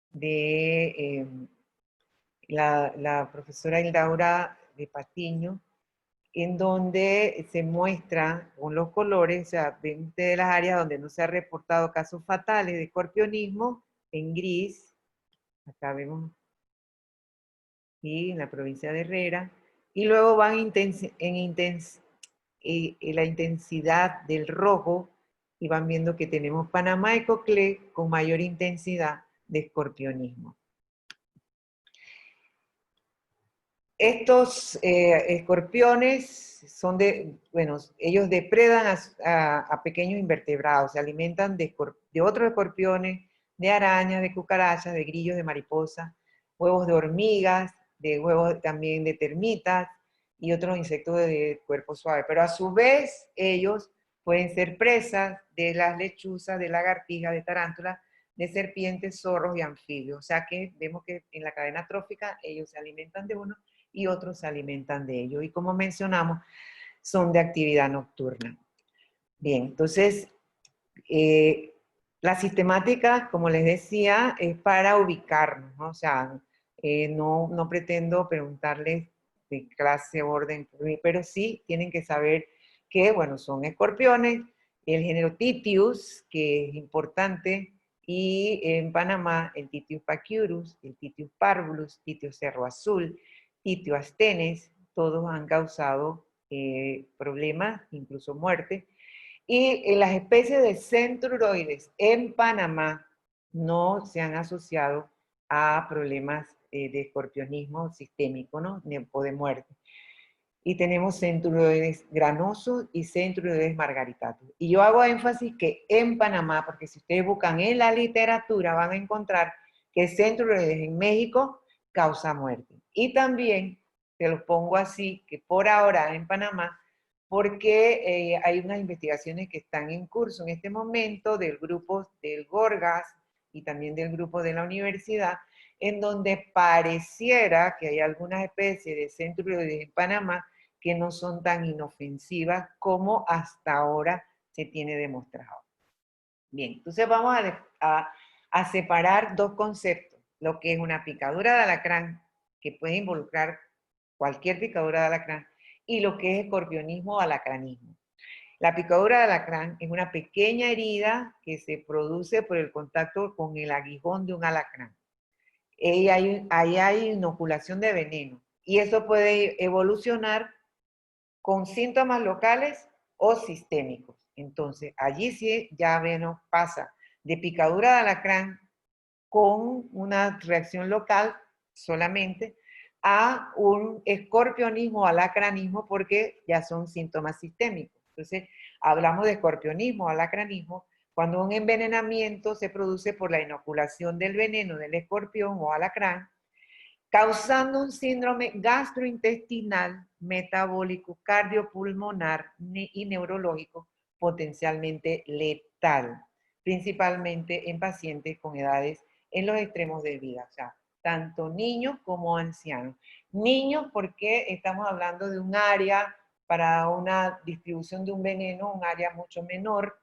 Speaker 1: de la profesora Hildaura de Patiño, en donde se muestra con los colores, o sea, ven ustedes las áreas donde no se han reportado casos fatales de escorpionismo, en gris, acá vemos, y en la provincia de Herrera, y luego van la intensidad del rojo, y van viendo que tenemos Panamá y Coclé con mayor intensidad de escorpionismo. Estos escorpiones son bueno, ellos depredan a pequeños invertebrados, se alimentan de otros escorpiones, de arañas, de cucarachas, de grillos, de mariposas, huevos de hormigas, de huevos también de termitas y otros insectos de cuerpo suave. Pero a su vez ellos pueden ser presas de las lechuzas, de lagartijas, de tarántulas, de serpientes, zorros y anfibios. O sea que vemos que en la cadena trófica ellos se alimentan de uno y otros se alimentan de ellos. Y como mencionamos, son de actividad nocturna. Bien, entonces, la sistemática, como les decía, es para ubicarnos, ¿no? O sea, no pretendo preguntarles de clase, orden, pero sí tienen que saber que, bueno, son escorpiones, el género Titius, que es importante, y en Panamá el Titius pachyurus, el Titius parvulus, Titius cerro azul, Titius astenes, todos han causado problemas, incluso muerte. Y las especies de centruroides en Panamá no se han asociado a problemas de escorpionismo sistémico, ¿no? O de muerte. Y tenemos centruroides granosos y centruroides margaritatus. Y yo hago énfasis que en Panamá, porque si ustedes buscan en la literatura van a encontrar que centruroides en México causa muerte. Y también, te los pongo así, que por ahora en Panamá, porque hay unas investigaciones que están en curso en este momento del grupo del Gorgas y también del grupo de la universidad, en donde pareciera que hay algunas especies de centruroides en Panamá que no son tan inofensivas como hasta ahora se tiene demostrado. Bien, entonces vamos a separar dos conceptos, lo que es una picadura de alacrán, que puede involucrar cualquier picadura de alacrán, y lo que es escorpionismo o alacranismo. La picadura de alacrán es una pequeña herida que se produce por el contacto con el aguijón de un alacrán. Ahí hay inoculación de veneno, y eso puede evolucionar con síntomas locales o sistémicos. Entonces, allí sí ya menos pasa de picadura de alacrán con una reacción local solamente a un escorpionismo o alacranismo porque ya son síntomas sistémicos. Entonces, hablamos de escorpionismo o alacranismo cuando un envenenamiento se produce por la inoculación del veneno del escorpión o alacrán, causando un síndrome gastrointestinal, metabólico, cardiopulmonar y neurológico potencialmente letal, principalmente en pacientes con edades en los extremos de vida, o sea, tanto niños como ancianos. Niños porque estamos hablando de un área para una distribución de un veneno, un área mucho menor,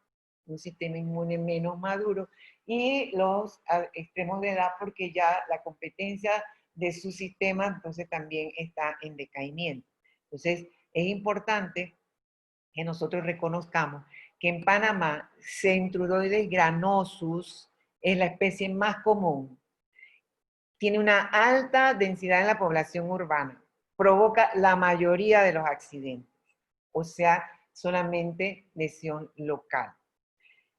Speaker 1: un sistema inmune menos maduro, y los extremos de edad porque ya la competencia de su sistema, entonces también está en decaimiento. Entonces, es importante que nosotros reconozcamos que en Panamá Centruroides granosus es la especie más común. Tiene una alta densidad en la población urbana. Provoca la mayoría de los accidentes. O sea, solamente lesión local.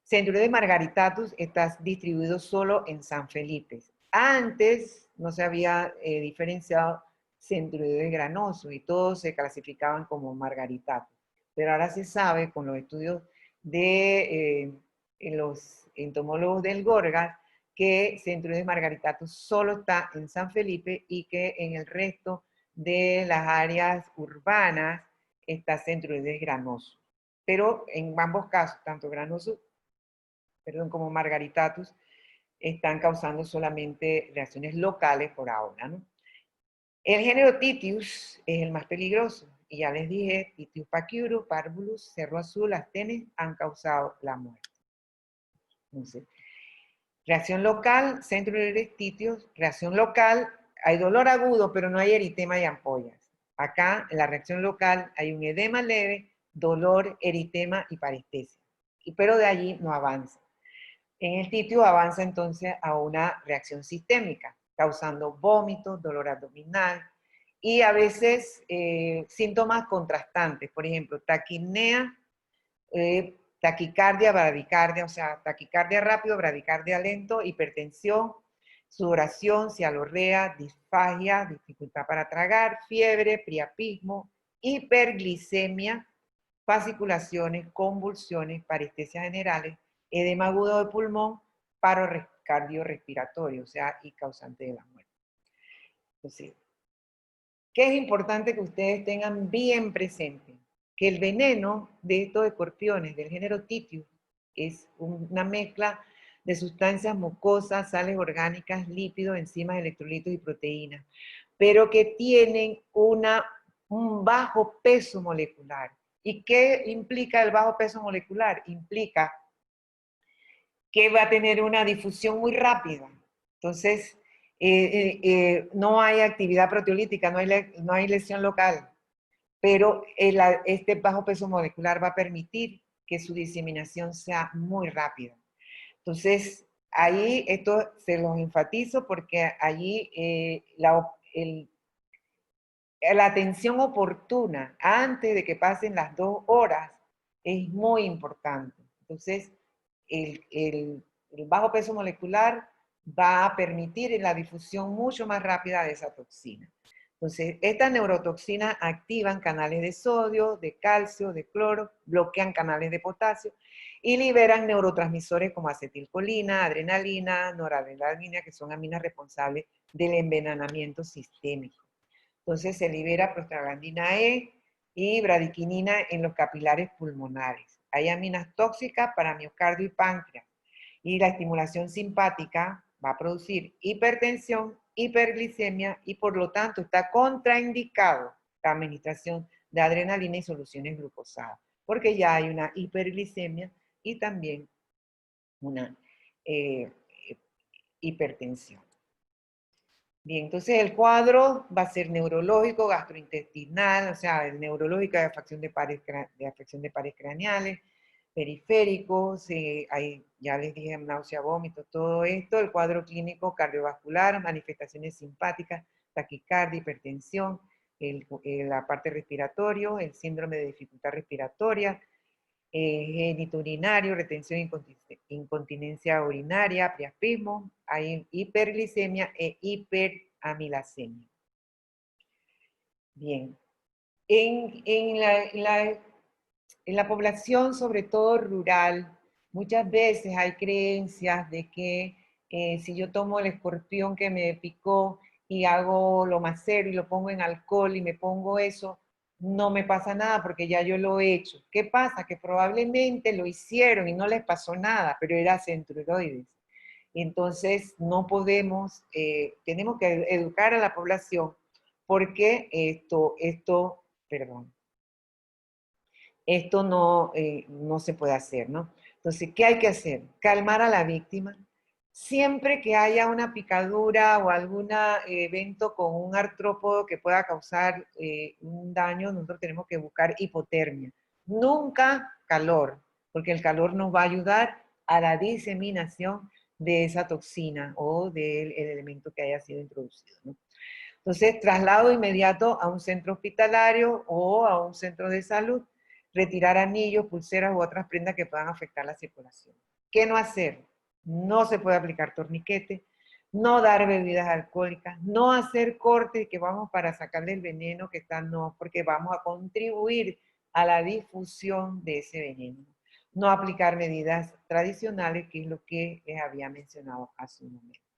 Speaker 1: Centruroides margaritatus está distribuido solo en San Felipe. Antes no se había diferenciado Centruroides granoso y todos se clasificaban como margaritatus. Pero ahora se sabe con los estudios de los entomólogos del Gorgas que Centruroides margaritatus solo está en San Felipe y que en el resto de las áreas urbanas está Centruroides granoso. Pero en ambos casos, tanto granoso como margaritatus, están causando solamente reacciones locales por ahora, ¿no? El género Titius es el más peligroso, y ya les dije, Titius pachyurus, Parvulus, cerro azul, astenes han causado la muerte. Entonces, reacción local, Centruroides Titius, reacción local, hay dolor agudo, pero no hay eritema y ampollas. Acá, en la reacción local, hay un edema leve, dolor, eritema y parestesia, pero de allí no avanza. En el titio avanza entonces a una reacción sistémica, causando vómitos, dolor abdominal y a veces síntomas contrastantes, por ejemplo, taquipnea, taquicardia, bradicardia, o sea, taquicardia rápido, bradicardia lento, hipertensión, sudoración, cialorrea, disfagia, dificultad para tragar, fiebre, priapismo, hiperglicemia, fasciculaciones, convulsiones, parestesias generales, edema agudo de pulmón, paro cardiorrespiratorio, o sea, y causante de la muerte. Entonces, ¿qué es importante que ustedes tengan bien presente? Que el veneno de estos escorpiones del género Titius es una mezcla de sustancias mucosas, sales orgánicas, lípidos, enzimas, electrolitos y proteínas, pero que tienen un bajo peso molecular. ¿Y qué implica el bajo peso molecular? Implica que va a tener una difusión muy rápida. Entonces, no hay actividad proteolítica, no hay lesión local, pero este bajo peso molecular va a permitir que su diseminación sea muy rápida. Entonces, ahí esto se los enfatizo porque allí la atención oportuna antes de que pasen las 2 horas es muy importante. Entonces, el bajo peso molecular va a permitir la difusión mucho más rápida de esa toxina. Entonces, estas neurotoxinas activan canales de sodio, de calcio, de cloro, bloquean canales de potasio y liberan neurotransmisores como acetilcolina, adrenalina, noradrenalina, que son aminas responsables del envenenamiento sistémico. Entonces se libera prostaglandina E y bradiquinina en los capilares pulmonares. Hay aminas tóxicas para miocardio y páncreas. Y la estimulación simpática va a producir hipertensión, hiperglicemia y por lo tanto está contraindicado la administración de adrenalina y soluciones glucosadas, porque ya hay una hiperglicemia y también una eh, hipertensión. Bien, entonces el cuadro va a ser neurológico, gastrointestinal, o sea, el neurológico de afección de pares craneales, periféricos, ya les dije náusea, vómito, todo esto, el cuadro clínico cardiovascular, manifestaciones simpáticas, taquicardia, hipertensión, la parte respiratoria, el síndrome de dificultad respiratoria, genitourinario, retención e incontinencia urinaria, priapismo, hay hiperglicemia e hiperamilasemia. Bien, en la población, sobre todo rural, muchas veces hay creencias de que si yo tomo el escorpión que me picó y hago lo macero y lo pongo en alcohol y me pongo eso, no me pasa nada porque ya yo lo he hecho. ¿Qué pasa? Que probablemente lo hicieron y no les pasó nada, pero era centroides. Entonces no podemos, tenemos que educar a la población porque esto no se puede hacer, ¿no? Entonces, ¿qué hay que hacer? Calmar a la víctima. Siempre que haya una picadura o algún evento con un artrópodo que pueda causar un daño, nosotros tenemos que buscar hipotermia. Nunca calor, porque el calor nos va a ayudar a la diseminación de esa toxina o del elemento que haya sido introducido, ¿no? Entonces, traslado inmediato a un centro hospitalario o a un centro de salud, retirar anillos, pulseras u otras prendas que puedan afectar la circulación. ¿Qué no hacer? No se puede aplicar torniquete, no dar bebidas alcohólicas, no hacer cortes que vamos para sacarle el veneno que está, no, porque vamos a contribuir a la difusión de ese veneno. No aplicar medidas tradicionales, que es lo que les había mencionado hace un momento.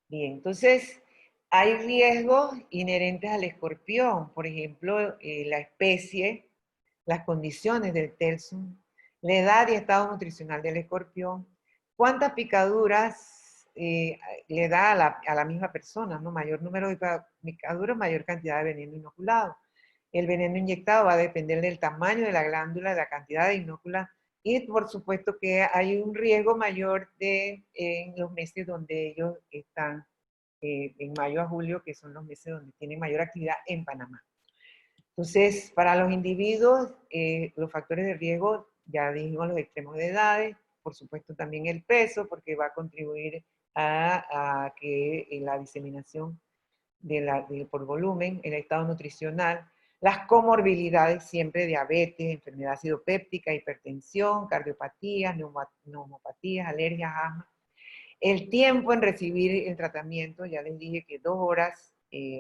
Speaker 1: Bien, entonces hay riesgos inherentes al escorpión, por ejemplo, la especie, las condiciones del tarsum, la edad y estado nutricional del escorpión, cuántas picaduras le da a la misma persona, ¿no? Mayor número de picaduras, mayor cantidad de veneno inoculado. El veneno inyectado va a depender del tamaño de la glándula, de la cantidad de inócula, y por supuesto que hay un riesgo mayor en los meses donde ellos están, en mayo a julio, que son los meses donde tienen mayor actividad en Panamá. Entonces, para los individuos, los factores de riesgo, ya dijimos los extremos de edades, por supuesto también el peso, porque va a contribuir a que la diseminación por volumen, el estado nutricional, las comorbilidades, siempre diabetes, enfermedad ácido péptica, hipertensión, cardiopatías, neumopatías, alergias, asma. El tiempo en recibir el tratamiento, ya les dije que 2 horas.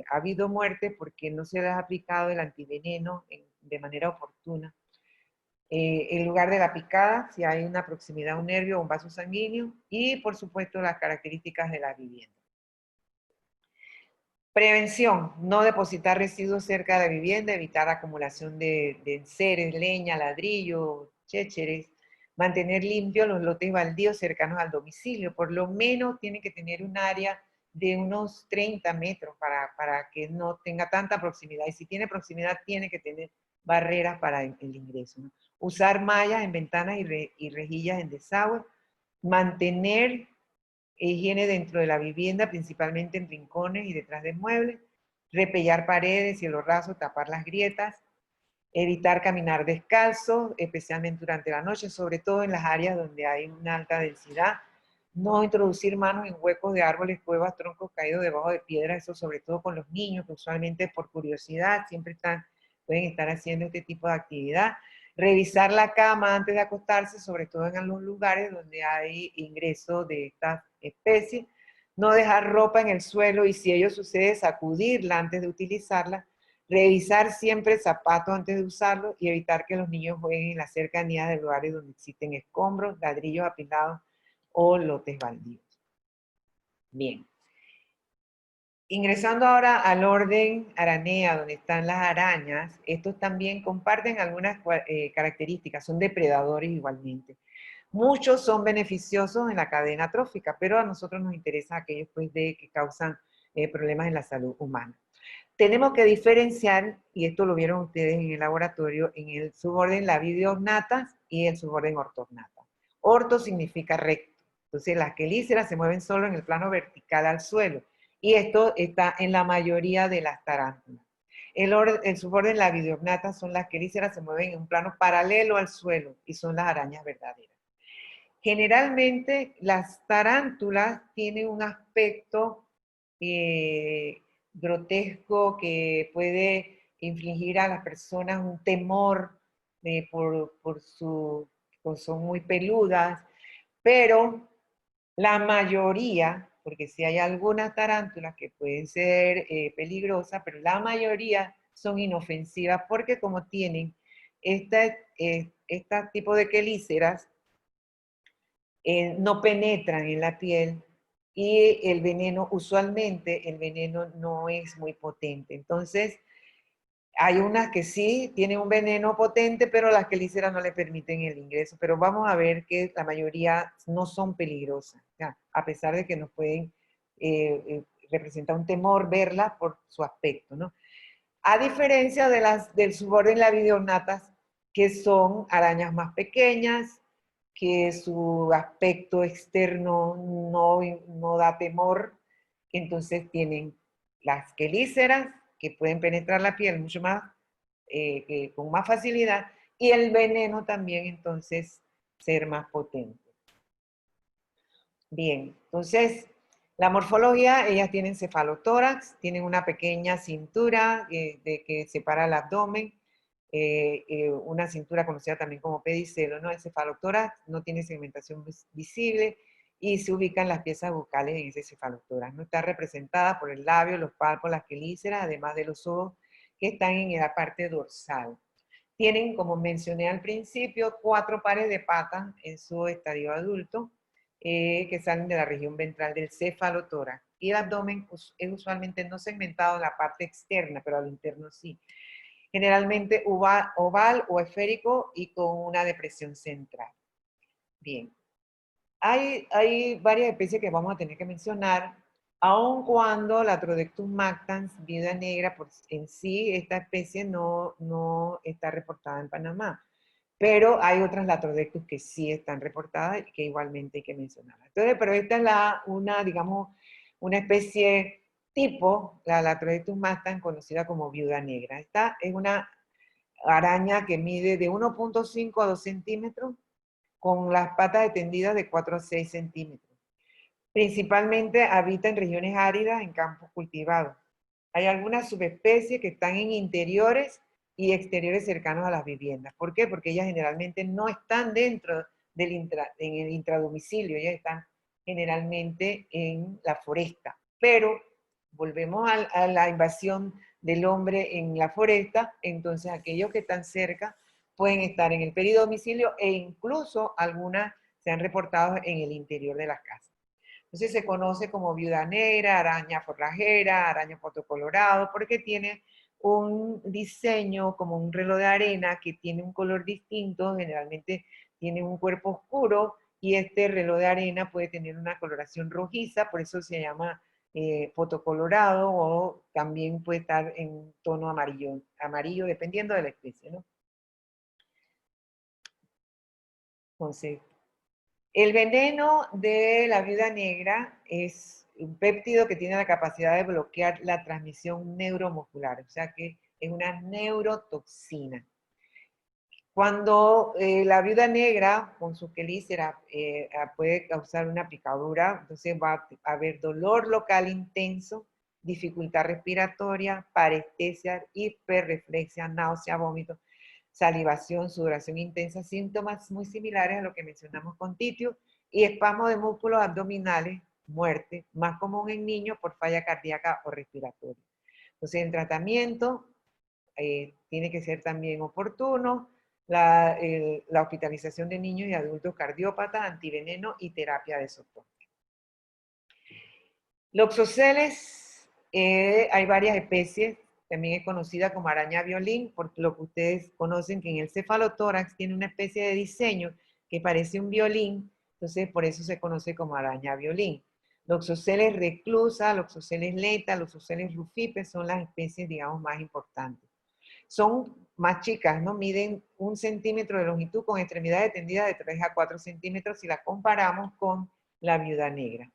Speaker 1: Ha habido muerte porque no se les ha aplicado el antiveneno de manera oportuna. El lugar de la picada, si hay una proximidad a un nervio o un vaso sanguíneo, y por supuesto las características de la vivienda. Prevención, no depositar residuos cerca de la vivienda, evitar acumulación de enseres, leña, ladrillo, chécheres, mantener limpios los lotes baldíos cercanos al domicilio, por lo menos tiene que tener un área de unos 30 metros para que no tenga tanta proximidad, y si tiene proximidad tiene que tener barreras para el ingreso, ¿no? Usar mallas en ventanas y rejillas en desagüe, mantener higiene dentro de la vivienda, principalmente en rincones y detrás de muebles, repellar paredes, cielo raso, tapar las grietas, evitar caminar descalzo, especialmente durante la noche, sobre todo en las áreas donde hay una alta densidad, no introducir manos en huecos de árboles, cuevas, troncos caídos debajo de piedras, eso sobre todo con los niños, que usualmente por curiosidad siempre pueden estar haciendo este tipo de actividad. Revisar la cama antes de acostarse, sobre todo en los lugares donde hay ingreso de estas especies. No dejar ropa en el suelo y si ello sucede, sacudirla antes de utilizarla. Revisar siempre zapatos antes de usarlos y evitar que los niños jueguen en las cercanías de lugares donde existen escombros, ladrillos apilados o lotes baldíos. Bien. Ingresando ahora al orden aranea, donde están las arañas, estos también comparten algunas características, son depredadores igualmente. Muchos son beneficiosos en la cadena trófica, pero a nosotros nos interesa aquellos pues, que causan problemas en la salud humana. tenemos que diferenciar, y esto lo vieron ustedes en el laboratorio, en el suborden labiodognatas y el suborden ortognata. Orto significa recto. Entonces las quelíceras se mueven solo en el plano vertical al suelo. Y esto está en la mayoría de las tarántulas. El suborden labiodognatas son las quelíceras se mueven en un plano paralelo al suelo y son las arañas verdaderas. Generalmente las tarántulas tienen un aspecto grotesco que puede infligir a las personas un temor por son muy peludas, pero la mayoría, porque si hay algunas tarántulas que pueden ser peligrosas, pero la mayoría son inofensivas porque como tienen este tipo de quelíceras, no penetran en la piel y el veneno, usualmente el veneno no es muy potente. Entonces, hay unas que sí tienen un veneno potente, pero las quelíceras no le permiten el ingreso. Pero vamos a ver que la mayoría no son peligrosas, ¿ya? A pesar de que nos pueden representar un temor verlas por su aspecto, ¿no? A diferencia de del suborden labiodognatas, que son arañas más pequeñas, que su aspecto externo no da temor, entonces tienen las quelíceras, que pueden penetrar la piel mucho más, con más facilidad, y el veneno también, entonces, ser más potente. Bien, entonces, la morfología, ellas tienen cefalotórax, tienen una pequeña cintura que separa el abdomen, una cintura conocida también como pedicelo, ¿no? El cefalotórax no tiene segmentación visible y se ubican las piezas bucales en ese cefalotórax. No está representada por el labio, los palpos, las quelíceras, además de los ojos que están en la parte dorsal. Tienen, como mencioné al principio, 4 pares de patas en su estadio adulto, que salen de la región ventral del cefalotórax. Y el abdomen es usualmente no segmentado en la parte externa, pero a lo interno sí. Generalmente oval o esférico y con una depresión central. Bien. Hay varias especies que vamos a tener que mencionar, aun cuando la Trodectus mactans, viuda negra, en sí, esta especie no está reportada en Panamá. Pero hay otras Latrodectus que sí están reportadas y que igualmente hay que mencionarlas. Entonces, pero esta es digamos, una especie tipo, la Latrodectus mactans, conocida como viuda negra. Esta es una araña que mide de 1.5 a 2 centímetros, con las patas extendidas de 4 a 6 centímetros. Principalmente habita en regiones áridas, en campos cultivados. Hay algunas subespecies que están en interiores y exteriores cercanos a las viviendas. ¿Por qué? Porque ellas generalmente no están dentro en el intradomicilio, ellas están generalmente en la foresta. Pero volvemos a la invasión del hombre en la foresta, entonces aquellos que están cerca pueden estar en el peridomicilio e incluso algunas se han reportado en el interior de las casas. Entonces se conoce como viuda negra, araña forrajera, araña fotocolorado, porque tiene un diseño como un reloj de arena que tiene un color distinto, generalmente tiene un cuerpo oscuro y este reloj de arena puede tener una coloración rojiza, por eso se llama fotocolorado o también puede estar en tono amarillo, amarillo dependiendo de la especie, ¿no? Entonces, el veneno de la viuda negra es un péptido que tiene la capacidad de bloquear la transmisión neuromuscular, o sea que es una neurotoxina. Cuando la viuda negra con su quelícera puede causar una picadura, entonces va a haber dolor local intenso, dificultad respiratoria, parestesia, hiperreflexia, náusea, vómito, salivación, sudoración intensa, síntomas muy similares a lo que mencionamos con titio, y espasmo de músculos abdominales, muerte, más común en niños por falla cardíaca o respiratoria. Entonces el tratamiento tiene que ser también oportuno, la hospitalización de niños y adultos cardiópatas, antiveneno y terapia de soporte. Loxoceles, hay varias especies, también es conocida como araña violín, por lo que ustedes conocen que en el cefalotórax tiene una especie de diseño que parece un violín, entonces por eso se conoce como araña violín. Loxoceles reclusa, Loxoceles leta, Loxoceles rufipes son las especies, digamos, más importantes. Son más chicas, ¿no? Miden 1 centímetro de longitud con extremidades tendidas de 3 a 4 centímetros si la comparamos con la viuda negra.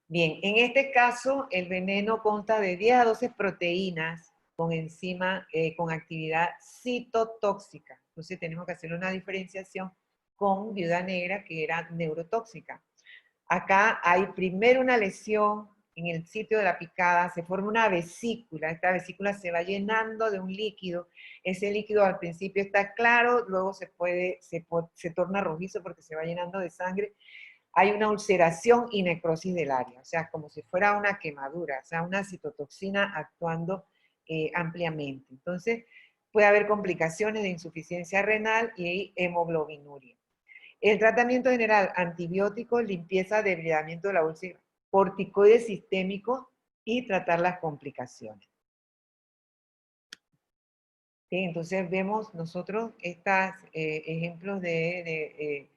Speaker 1: Bien, en este caso el veneno consta de 10 a 12 proteínas con enzima, con actividad citotóxica. Entonces tenemos que hacer una diferenciación con viuda negra que era neurotóxica. Acá hay primero una lesión en el sitio de la picada, se forma una vesícula, esta vesícula se va llenando de un líquido, ese líquido al principio está claro, luego se torna rojizo porque se va llenando de sangre, hay una ulceración y necrosis del área, o sea, como si fuera una quemadura, o sea, una citotoxina actuando ampliamente. Entonces, puede haber complicaciones de insuficiencia renal y hemoglobinuria. El tratamiento general, antibióticos, limpieza, debilitamiento de la úlcera, corticoides sistémicos y tratar las complicaciones. ¿Sí? Entonces vemos nosotros estos ejemplos de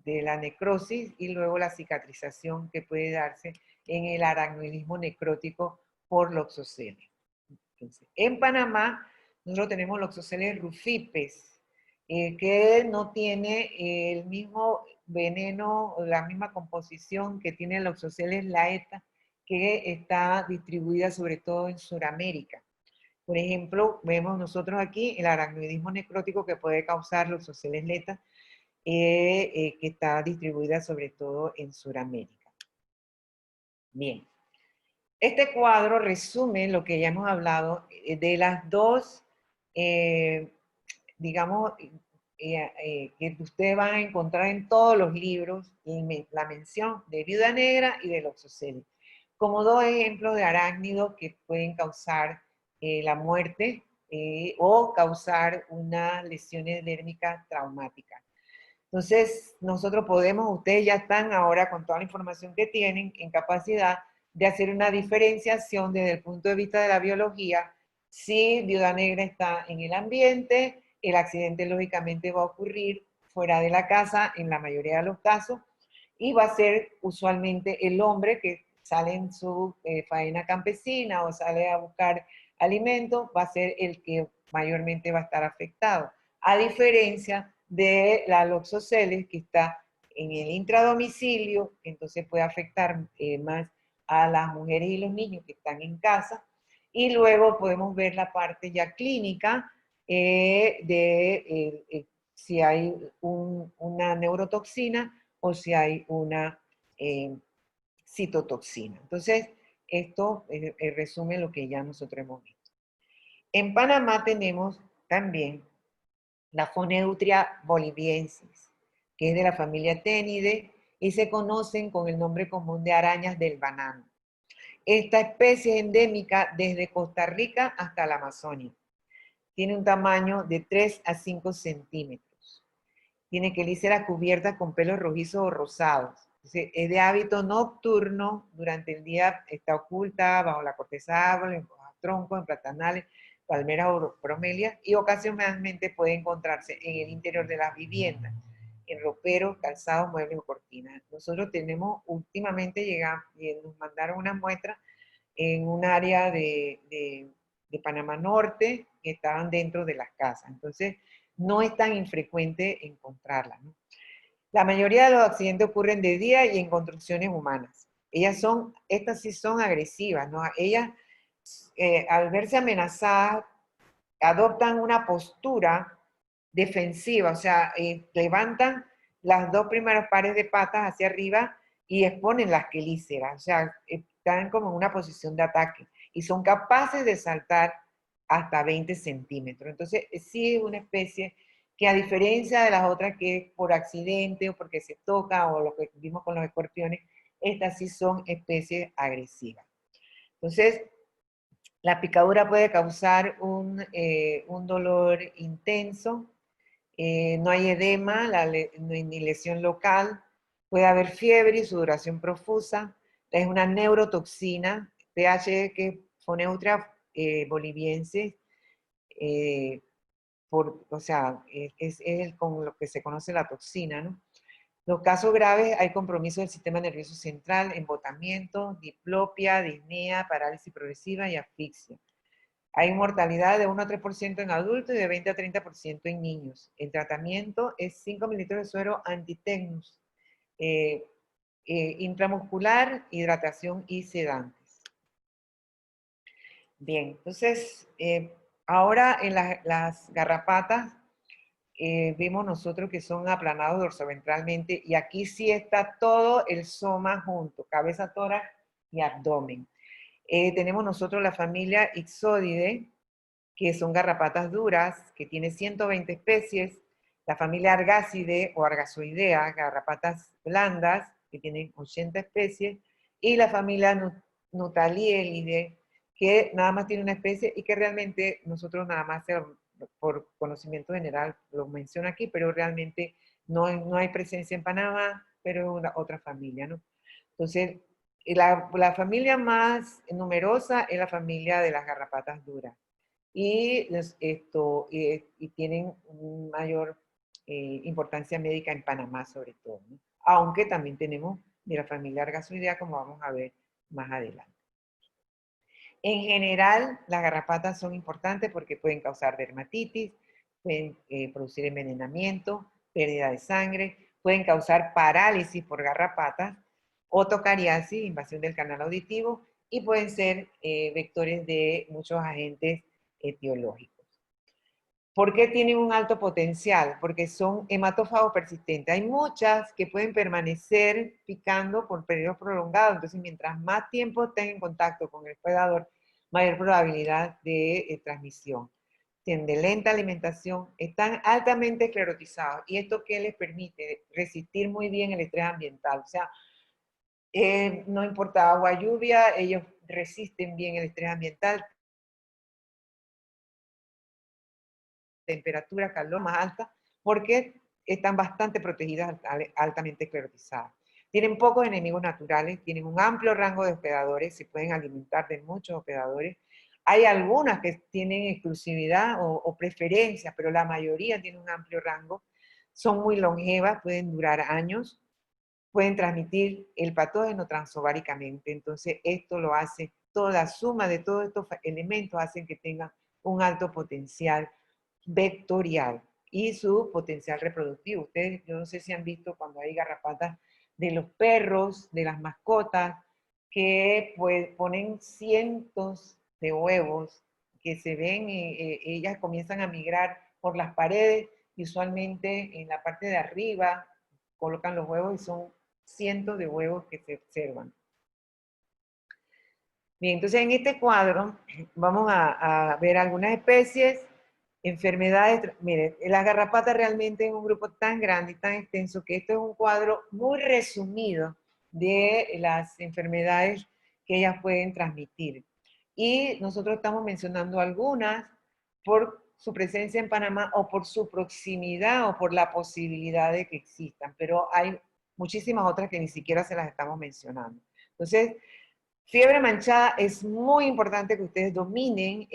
Speaker 1: la necrosis y luego la cicatrización que puede darse en el aracnoidismo necrótico por loxoceles. Entonces, en Panamá nosotros tenemos loxoceles rufipes, que no tiene el mismo veneno, la misma composición que tiene el Loxoceles laeta, que está distribuida sobre todo en Sudamérica. Por ejemplo, vemos nosotros aquí el aracnoidismo necrótico que puede causar Loxoceles laeta, que está distribuida sobre todo en Sudamérica. Bien. Este cuadro resume lo que ya hemos hablado de las dos, digamos, que ustedes van a encontrar en todos los libros, la mención de viuda negra y de loxoceles, como dos ejemplos de arácnidos que pueden causar la muerte o causar una lesión dérmica traumática. Entonces, nosotros podemos, ustedes ya están ahora con toda la información que tienen en capacidad de hacer una diferenciación desde el punto de vista de la biología. Si viuda negra está en el ambiente, el accidente lógicamente va a ocurrir fuera de la casa en la mayoría de los casos y va a ser usualmente el hombre que sale en su faena campesina o sale a buscar alimento, va a ser el que mayormente va a estar afectado. A diferencia de la loxoceles que está en el intradomicilio, entonces puede afectar más a las mujeres y los niños que están en casa. Y luego podemos ver la parte ya clínica de si hay una neurotoxina o si hay una citotoxina. Entonces, esto resume lo que ya nosotros hemos visto. En Panamá tenemos también la Phoneutria boliviensis, que es de la familia Ténide y se conocen con el nombre común de arañas del banano. Esta especie es endémica desde Costa Rica hasta la Amazonia. Tiene un tamaño de 3 a 5 centímetros. Tiene quelíceras cubiertas con pelos rojizos o rosados. Es de hábito nocturno, durante el día está oculta bajo la corteza de árboles, en troncos, en platanales, palmeras o bromelias, y ocasionalmente puede encontrarse en el interior de las viviendas, en roperos, calzados, muebles o cortinas. Nosotros tenemos, últimamente llegamos, y nos mandaron unas muestras en un área de Panamá Norte, que estaban dentro de las casas. Entonces, no es tan infrecuente encontrarlas, ¿no? La mayoría de los accidentes ocurren de día y en construcciones humanas. Estas sí son agresivas, ¿no? Ellas, al verse amenazadas, adoptan una postura defensiva, o sea, levantan las dos primeros pares de patas hacia arriba y exponen las quelíceras, o sea, están como en una posición de ataque y son capaces de saltar hasta 20 centímetros. Entonces, sí es una especie que a diferencia de las otras que es por accidente o porque se toca o lo que vimos con los escorpiones, estas sí son especies agresivas. Entonces, la picadura puede causar un dolor intenso, no hay edema, ni lesión local, puede haber fiebre y sudoración profusa, es una neurotoxina, pH que es Phoneutria boliviensis, o sea, con lo que se conoce la toxina, ¿no? Los casos graves hay compromiso del sistema nervioso central, embotamiento, diplopia, disnea, parálisis progresiva y asfixia. Hay mortalidad de 1 a 3% en adultos y de 20 a 30% en niños. El tratamiento es 5 mililitros de suero antitetanus, intramuscular, hidratación y sedantes. Bien, entonces, ahora en las garrapatas, vemos nosotros que son aplanados dorsoventralmente y aquí sí está todo el soma junto, cabeza, tórax y abdomen. Tenemos nosotros la familia Ixodidae, que son garrapatas duras, que tiene 120 especies, la familia Argacidae o Argazoidea, garrapatas blandas, que tienen 80 especies, y la familia Nutalielidae, que nada más tiene una especie y que realmente nosotros nada más por conocimiento general lo menciono aquí, pero realmente no hay presencia en Panamá, pero es otra familia, ¿no? Entonces, la familia más numerosa es la familia de las garrapatas duras y tienen mayor importancia médica en Panamá sobre todo, ¿no? Aunque también tenemos de la familia Argazoidea, como vamos a ver más adelante. En general, las garrapatas son importantes porque pueden causar dermatitis, pueden producir envenenamiento, pérdida de sangre, pueden causar parálisis por garrapatas, otocariasis, invasión del canal auditivo, y pueden ser vectores de muchos agentes etiológicos. ¿Por qué tienen un alto potencial? Porque son hematófagos persistentes. Hay muchas que pueden permanecer picando por periodos prolongados, entonces mientras más tiempo estén en contacto con el hospedador, mayor probabilidad de transmisión. Tienen lenta alimentación, están altamente esclerotizados. ¿Y esto qué les permite? Resistir muy bien el estrés ambiental. O sea, no importa agua, lluvia, ellos resisten bien el estrés ambiental, temperatura, calor más alta, porque están bastante protegidas, altamente esclerotizadas. Tienen pocos enemigos naturales, tienen un amplio rango de hospedadores, se pueden alimentar de muchos hospedadores. Hay algunas que tienen exclusividad o preferencia, pero la mayoría tiene un amplio rango. Son muy longevas, pueden durar años, pueden transmitir el patógeno transováricamente. Entonces, esto lo hace, toda la suma de todos estos elementos hacen que tengan un alto potencial vectorial y su potencial reproductivo. Ustedes, yo no sé si han visto cuando hay garrapatas de los perros, de las mascotas, que pues, ponen cientos de huevos que se ven, ellas comienzan a migrar por las paredes, y usualmente en la parte de arriba colocan los huevos y son cientos de huevos que se observan. Bien, entonces en este cuadro vamos a ver algunas especies, enfermedades. Miren, las garrapatas realmente es un grupo tan grande y tan extenso que esto es un cuadro muy resumido de las enfermedades que ellas pueden transmitir. Y nosotros estamos mencionando algunas por su presencia en Panamá o por su proximidad o por la posibilidad de que existan, pero hay muchísimas otras que ni siquiera se las estamos mencionando. Entonces, fiebre manchada es muy importante que ustedes dominen